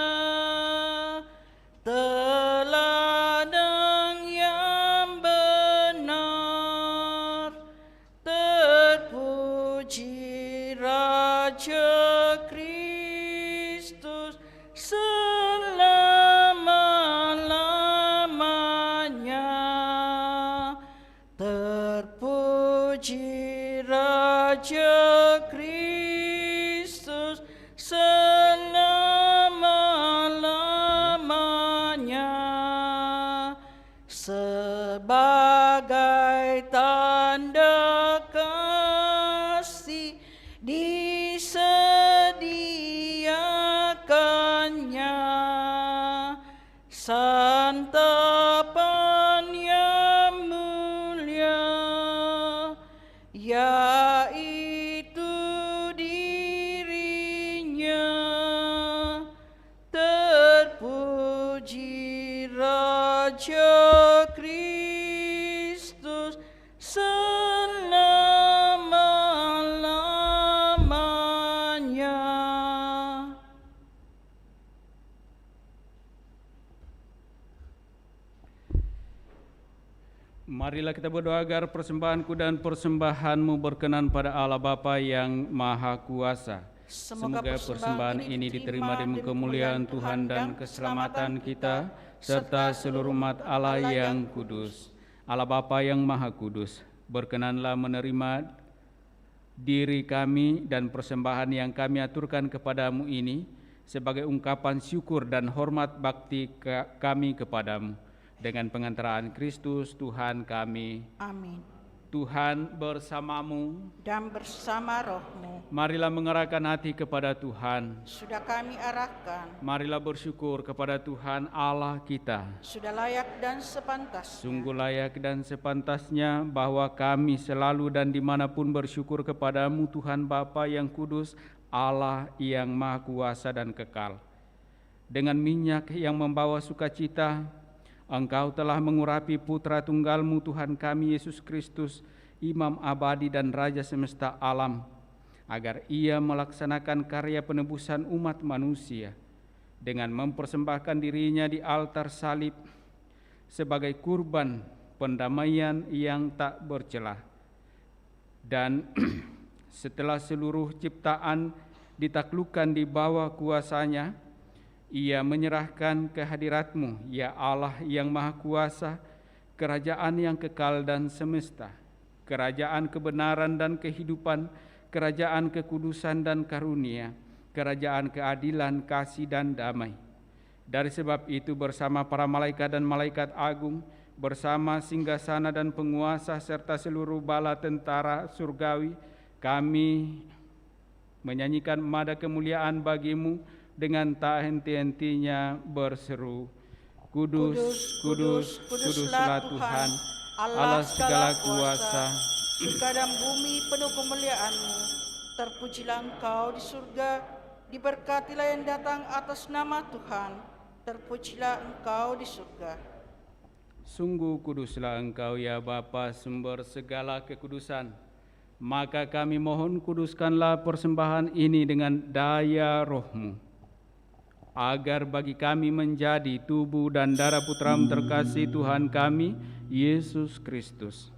Speaker 1: teladan yang benar, terpuji Raja Kristus selama-lamanya. Terpuji Raja Kristus selama-lamanya. Sebagai tanda kasih disediakannya santapan yang mulia, yaitu dirinya. Terpuji Raja Kristus selama-lamanya.
Speaker 2: Marilah kita berdoa agar persembahanku dan persembahanmu berkenan pada Allah Bapa yang Maha Kuasa. Semoga persembahan ini diterima demi kemuliaan Tuhan dan keselamatan kita, serta seluruh umat Allah yang kudus. Allah Bapa yang Maha Kudus, berkenanlah menerima diri kami dan persembahan yang kami aturkan kepadamu ini sebagai ungkapan syukur dan hormat bakti kami kepadamu. Dengan pengantaraan Kristus Tuhan kami.
Speaker 1: Amin.
Speaker 2: Tuhan bersamamu
Speaker 1: Dan bersama rohmu,
Speaker 2: marilah mengerahkan hati kepada Tuhan.
Speaker 1: sudah kami arahkan,
Speaker 2: Marilah bersyukur kepada Tuhan Allah kita.
Speaker 1: sudah layak dan sepantasnya.
Speaker 2: Sungguh layak dan sepantasnya bahwa kami selalu dan dimanapun bersyukur kepadamu Tuhan Bapa yang kudus, Allah yang Maha Kuasa dan kekal. Dengan minyak yang membawa sukacita, Engkau telah mengurapi Putra Tunggal-Mu Tuhan kami Yesus Kristus, Imam abadi dan Raja semesta alam, agar Ia melaksanakan karya penebusan umat manusia dengan mempersembahkan dirinya di altar salib sebagai kurban pendamaian yang tak bercelah. Dan setelah seluruh ciptaan ditaklukkan di bawah kuasa-Nya, Ia menyerahkan kehadirat-Mu, ya Allah yang Maha Kuasa, kerajaan yang kekal dan semesta, kerajaan kebenaran dan kehidupan, kerajaan kekudusan dan karunia, kerajaan keadilan, kasih dan damai. Dari sebab itu bersama para malaikat dan malaikat agung, bersama singgasana dan penguasa serta seluruh bala tentara surgawi, kami menyanyikan mada kemuliaan bagi-Mu dengan tak henti-hentinya berseru, Kudus, kudus, kuduslah Tuhan, Allah segala kuasa.
Speaker 1: Sekadang bumi penuh kemuliaan-Mu. Terpujilah Engkau di surga, diberkatilah yang datang atas nama Tuhan. Terpujilah Engkau di surga.
Speaker 2: Sungguh kuduslah Engkau ya Bapa, sumber segala kekudusan. Maka kami mohon kuduskanlah persembahan ini dengan daya Roh-Mu, agar bagi kami menjadi tubuh dan darah Putra-Mu terkasih Tuhan kami, Yesus Kristus.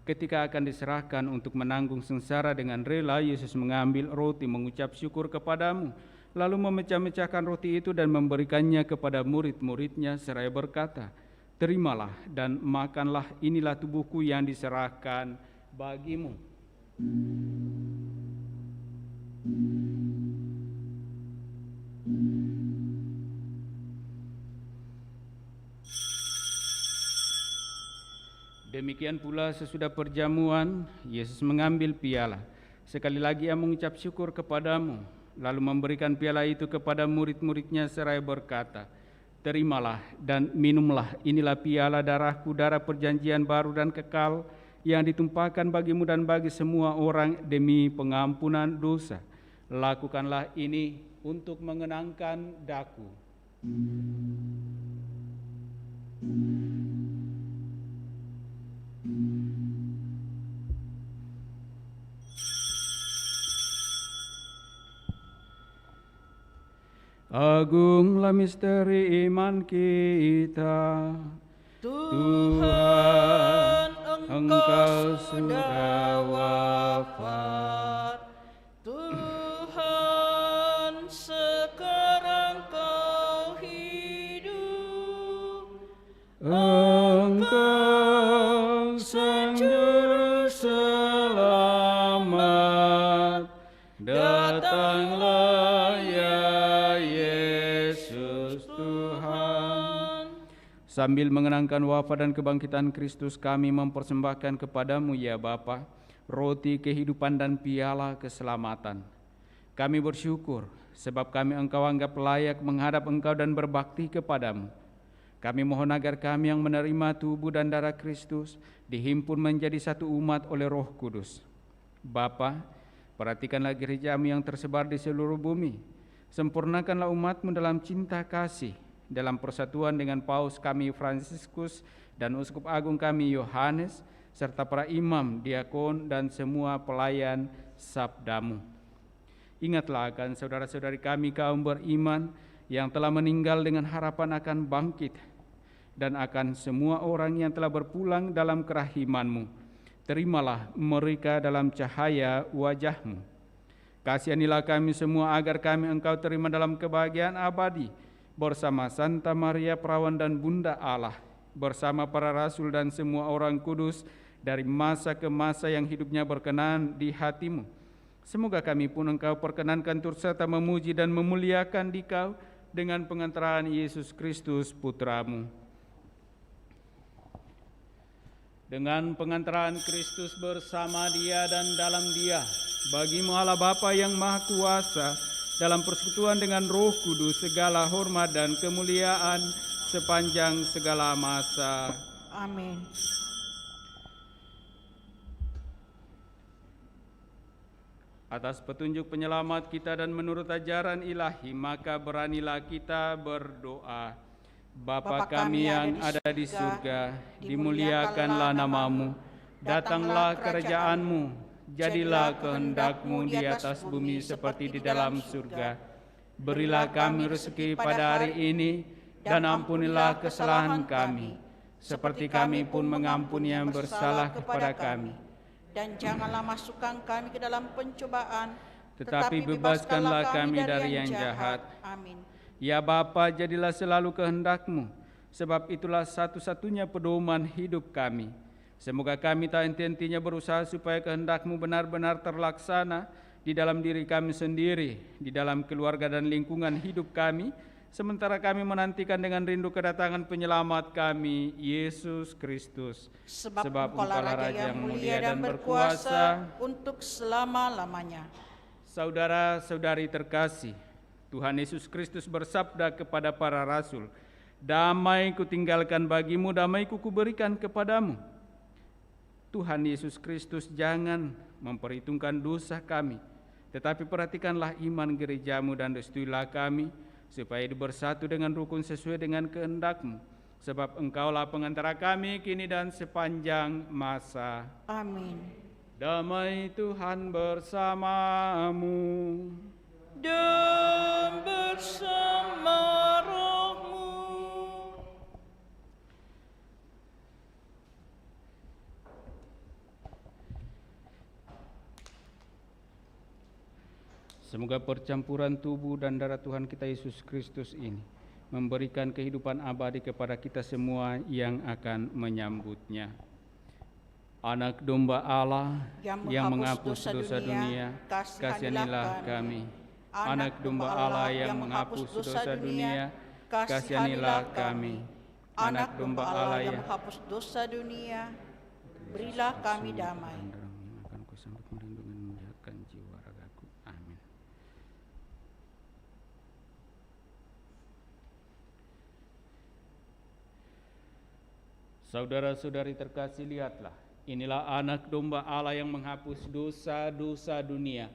Speaker 2: Ketika akan diserahkan untuk menanggung sengsara dengan rela, Yesus mengambil roti, mengucap syukur kepadamu, lalu memecah-mecahkan roti itu dan memberikannya kepada murid-murid-Nya seraya berkata, Terimalah dan makanlah, inilah tubuhku yang diserahkan bagimu. Demikian pula sesudah perjamuan, Yesus mengambil piala. Sekali lagi Ia mengucap syukur kepadamu, lalu memberikan piala itu kepada murid-murid-Nya seraya berkata, Terimalah dan minumlah, inilah piala darahku, darah perjanjian baru dan kekal, yang ditumpahkan bagimu dan bagi semua orang demi pengampunan dosa. Lakukanlah ini untuk mengenangkan daku. Agunglah misteri iman kita, Tuhan, Engkau sudah wafat.
Speaker 1: Tuhan, sekarang Kau hidup.
Speaker 2: Engkau Sang Juru Selamat, datanglah ya Yesus Tuhan. Sambil mengenangkan wafat dan kebangkitan Kristus, kami mempersembahkan kepadamu ya Bapa, roti kehidupan dan piala keselamatan. Kami bersyukur sebab kami Engkau anggap layak menghadap Engkau dan berbakti kepadamu. Kami mohon agar kami yang menerima tubuh dan darah Kristus dihimpun menjadi satu umat oleh Roh Kudus. Bapa, perhatikanlah gereja-Mu yang tersebar di seluruh bumi. Sempurnakanlah umat-Mu dalam cinta kasih, dalam persatuan dengan Paus kami Fransiskus dan Uskup Agung kami Yohanes, serta para imam, diakon, dan semua pelayan sabda-Mu. Ingatlah akan saudara-saudari kami kaum beriman yang telah meninggal dengan harapan akan bangkit, dan akan semua orang yang telah berpulang dalam kerahiman-Mu. Terimalah mereka dalam cahaya wajah-Mu. Kasihanilah kami semua agar kami Engkau terima dalam kebahagiaan abadi, bersama Santa Maria Perawan dan Bunda Allah, bersama para rasul dan semua orang kudus, dari masa ke masa yang hidupnya berkenan di hati-Mu. Semoga kami pun Engkau perkenankan turut serta memuji dan memuliakan Dikau dengan pengantaran Yesus Kristus Putra-Mu. Dengan pengantaran Kristus bersama Dia dan dalam Dia, bagi-Mu Allah Bapa yang Maha Kuasa, dalam persekutuan dengan Roh Kudus, segala hormat dan kemuliaan sepanjang segala masa.
Speaker 1: Amin.
Speaker 2: Atas petunjuk penyelamat kita dan menurut ajaran ilahi, maka beranilah kita berdoa. Bapa kami yang ada di surga, dimuliakanlah nama-Mu, datanglah kerajaan-Mu, jadilah kehendak-Mu di atas bumi seperti di dalam surga. Berilah kami rezeki pada hari ini, dan ampunilah kesalahan kami, seperti kami pun mengampuni yang bersalah kepada kami.
Speaker 1: Dan janganlah masukkan kami ke dalam pencobaan,
Speaker 2: tetapi bebaskanlah kami dari yang jahat.
Speaker 1: Amin.
Speaker 2: Ya Bapa, jadilah selalu kehendak-Mu, sebab itulah satu-satunya pedoman hidup kami. Semoga kami tak henti-hentinya berusaha supaya kehendak-Mu benar-benar terlaksana di dalam diri kami sendiri, di dalam keluarga dan lingkungan hidup kami, sementara kami menantikan dengan rindu kedatangan penyelamat kami, Yesus Kristus.
Speaker 1: Sebab Engkaulah Raja yang mulia dan berkuasa untuk selama-lamanya.
Speaker 2: Saudara-saudari terkasih, Tuhan Yesus Kristus bersabda kepada para rasul, "Damai kutinggalkan bagimu, damai kuberikan kepadamu." Tuhan Yesus Kristus jangan memperhitungkan dosa kami, tetapi perhatikanlah iman gerejamu dan restuilah kami, supaya bersatu dengan rukun sesuai dengan kehendak-Mu, sebab Engkaulah pengantara kami kini dan sepanjang masa.
Speaker 1: Amin.
Speaker 2: Damai Tuhan bersamamu.
Speaker 1: Dan bersama rohmu.
Speaker 2: Semoga percampuran tubuh dan darah Tuhan kita Yesus Kristus ini memberikan kehidupan abadi kepada kita semua yang akan menyambutnya. Anak domba Allah yang menghapus dosa dunia, kasihanilah kami. Anak domba Allah yang menghapus dosa dunia, kasihanilah kami.
Speaker 1: Anak domba Allah yang menghapus dosa dunia, berilah kami damai.
Speaker 2: Akan kusambut melindungi menjahatkan jiwa ragaku. Amin. Saudara-saudari terkasih, lihatlah, inilah anak domba Allah yang menghapus dosa-dosa dunia.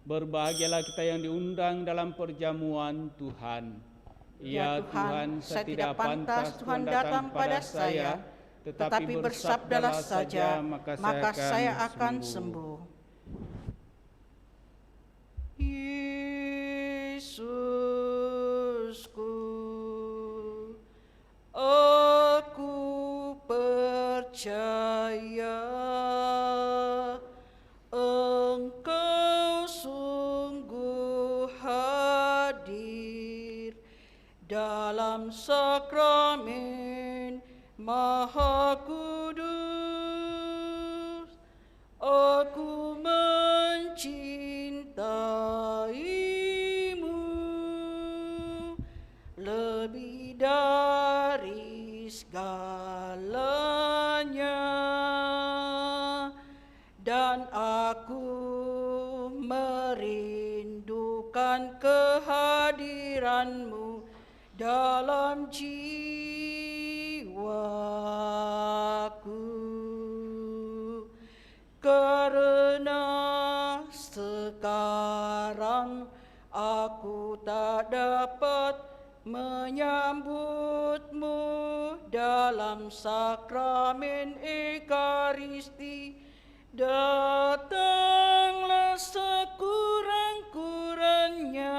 Speaker 2: Berbahagialah kita yang diundang dalam perjamuan Tuhan. Ya Tuhan, saya tidak pantas Tuhan datang pada saya, tetapi bersabdalah saja, maka saya akan sembuh.
Speaker 1: Yesusku, aku percaya Engkau sungguh hadir dalam sakramen Maha Kudus. Aku mencintaimu lebih dari segalanya, dan aku merindukan kehadiranmu dalam jiwaku. Karena sekarang aku tak dapat menyambutmu dalam sakramen Ekaristi, datanglah sekurang-kurangnya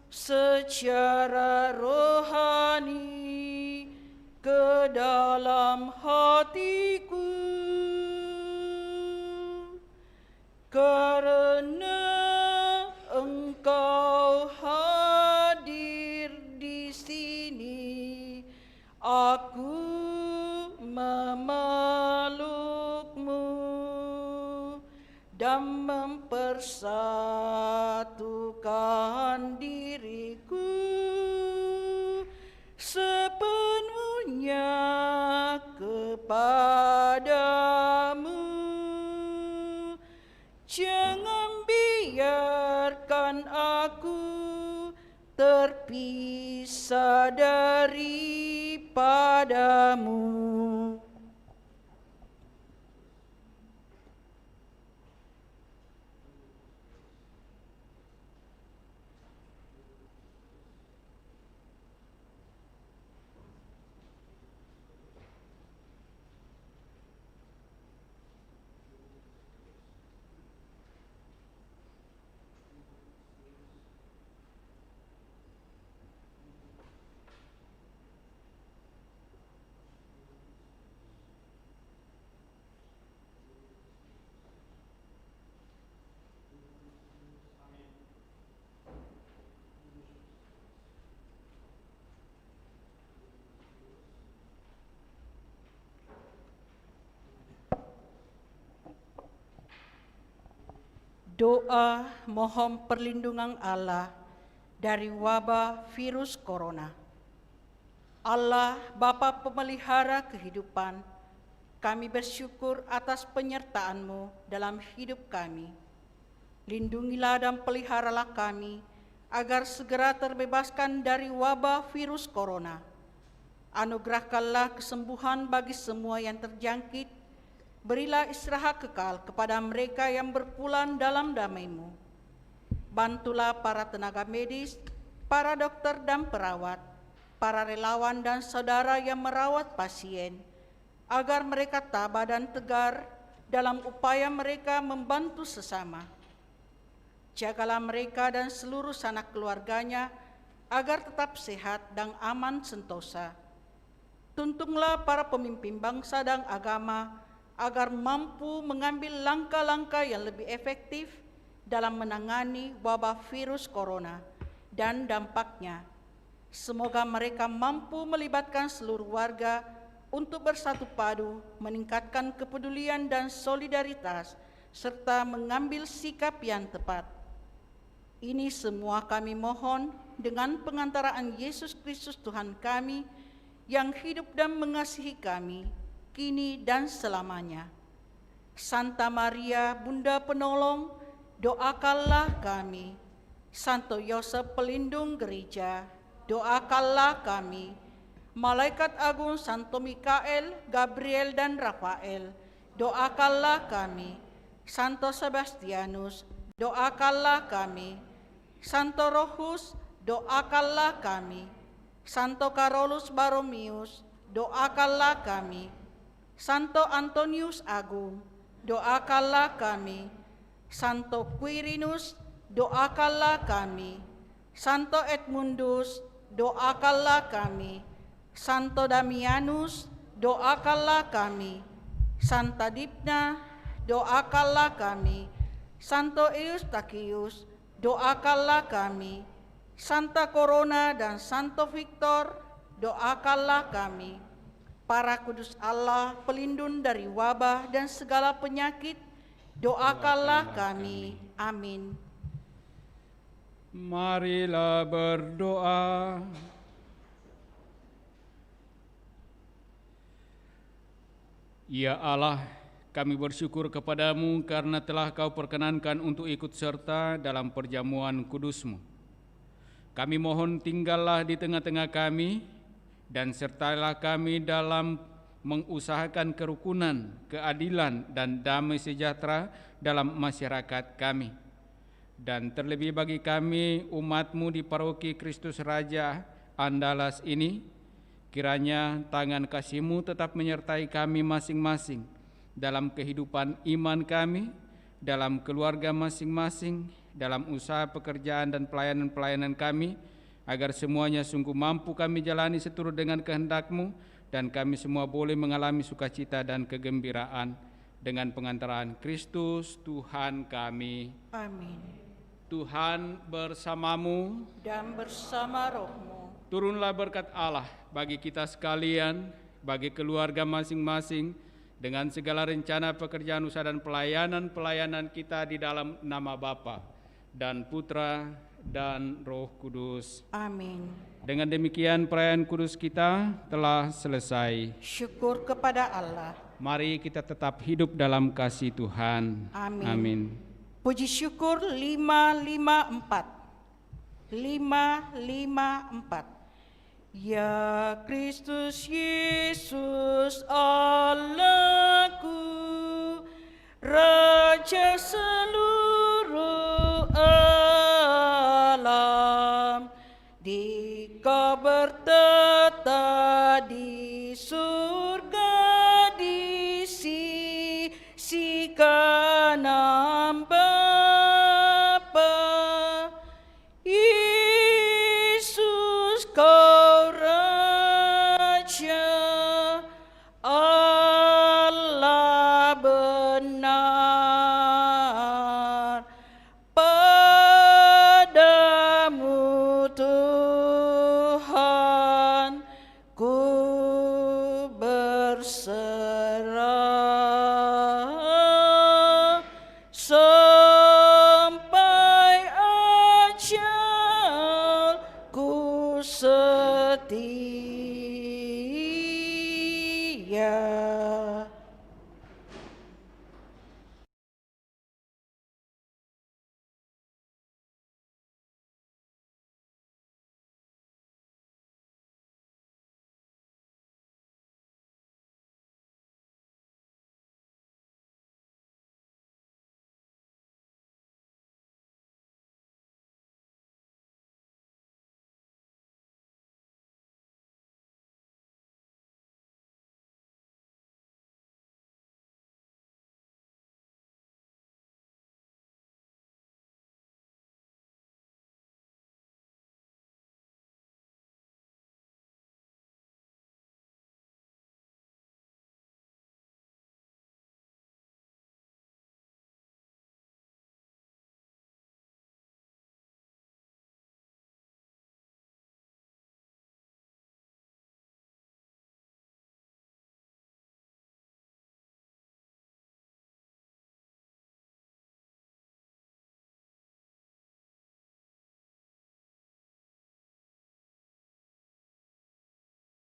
Speaker 1: secara rohani ke dalam hatiku, karena Engkau hadir di sini. Aku memelukmu dan mempersatukan diriku sepenuhnya kepadamu. Jangan biarkan aku terpisah daripadamu. Doa mohon perlindungan Allah dari wabah virus corona. Allah, Bapa pemelihara kehidupan, kami bersyukur atas penyertaan-Mu dalam hidup kami. Lindungilah dan peliharalah kami, agar segera terbebaskan dari wabah virus corona. Anugerahkanlah kesembuhan bagi semua yang terjangkit. Berilah istirahat kekal kepada mereka yang berpulang dalam damai-Mu. Bantulah para tenaga medis, para dokter dan perawat, para relawan dan saudara yang merawat pasien, agar mereka tabah dan tegar dalam upaya mereka membantu sesama. Jagalah mereka dan seluruh sanak keluarganya agar tetap sehat dan aman sentosa. Tuntunlah para pemimpin bangsa dan agama agar mampu mengambil langkah-langkah yang lebih efektif dalam menangani wabah virus corona dan dampaknya. Semoga mereka mampu melibatkan seluruh warga untuk bersatu padu, meningkatkan kepedulian dan solidaritas, serta mengambil sikap yang tepat. Ini semua kami mohon dengan pengantaraan Yesus Kristus Tuhan kami, yang hidup dan mengasihi kami, kini dan selamanya. Santa Maria, Bunda Penolong, doakanlah kami. Santo Yosef Pelindung Gereja, doakanlah kami. Malaikat Agung Santo Mikael, Gabriel dan Rafael, doakanlah kami. Santo Sebastianus, doakanlah kami. Santo Rohus, doakanlah kami. Santo Carolus Baromius, doakanlah kami. Santo Antonius Agung, doakanlah kami. Santo Quirinus, doakanlah kami. Santo Edmundus, doakanlah kami. Santo Damianus, doakanlah kami. Santa Dipna, doakanlah kami. Santo Eustachius, doakanlah kami. Santa Corona dan Santo Victor, doakanlah kami. Para kudus Allah, pelindung dari wabah dan segala penyakit, doakanlah kami. Amin.
Speaker 2: Marilah berdoa. Ya Allah, kami bersyukur kepadamu karena telah Kau perkenankan untuk ikut serta dalam perjamuan kudus-Mu. Kami mohon tinggallah di tengah-tengah kami dan sertalah kami dalam mengusahakan kerukunan, keadilan, dan damai sejahtera dalam masyarakat kami. Dan terlebih bagi kami, umat-Mu di Paroki Kristus Raja Andalas ini, kiranya tangan kasih-Mu tetap menyertai kami masing-masing dalam kehidupan iman kami, dalam keluarga masing-masing, dalam usaha pekerjaan dan pelayanan-pelayanan kami, agar semuanya sungguh mampu kami jalani seturut dengan kehendak-Mu, dan kami semua boleh mengalami sukacita dan kegembiraan dengan pengantaran Kristus Tuhan kami.
Speaker 1: Amin.
Speaker 2: Tuhan bersamamu
Speaker 1: Dan bersama rohmu.
Speaker 2: Turunlah berkat Allah bagi kita sekalian, bagi keluarga masing-masing, dengan segala rencana pekerjaan usaha dan pelayanan kita di dalam nama Bapa dan Putra dan Roh Kudus.
Speaker 1: Amin.
Speaker 2: Dengan demikian perayaan kudus kita telah selesai.
Speaker 1: Syukur kepada Allah.
Speaker 2: Mari kita tetap hidup dalam kasih Tuhan.
Speaker 1: Amin.
Speaker 2: Amin.
Speaker 1: Puji syukur 554. 554. Ya Kristus Yesus Allahku, Raja seluruh alam, Dikau bertata di surga di sisi kanan Bapa. Yesus kau Raja Allah benar, padamu Tuhan
Speaker 5: roti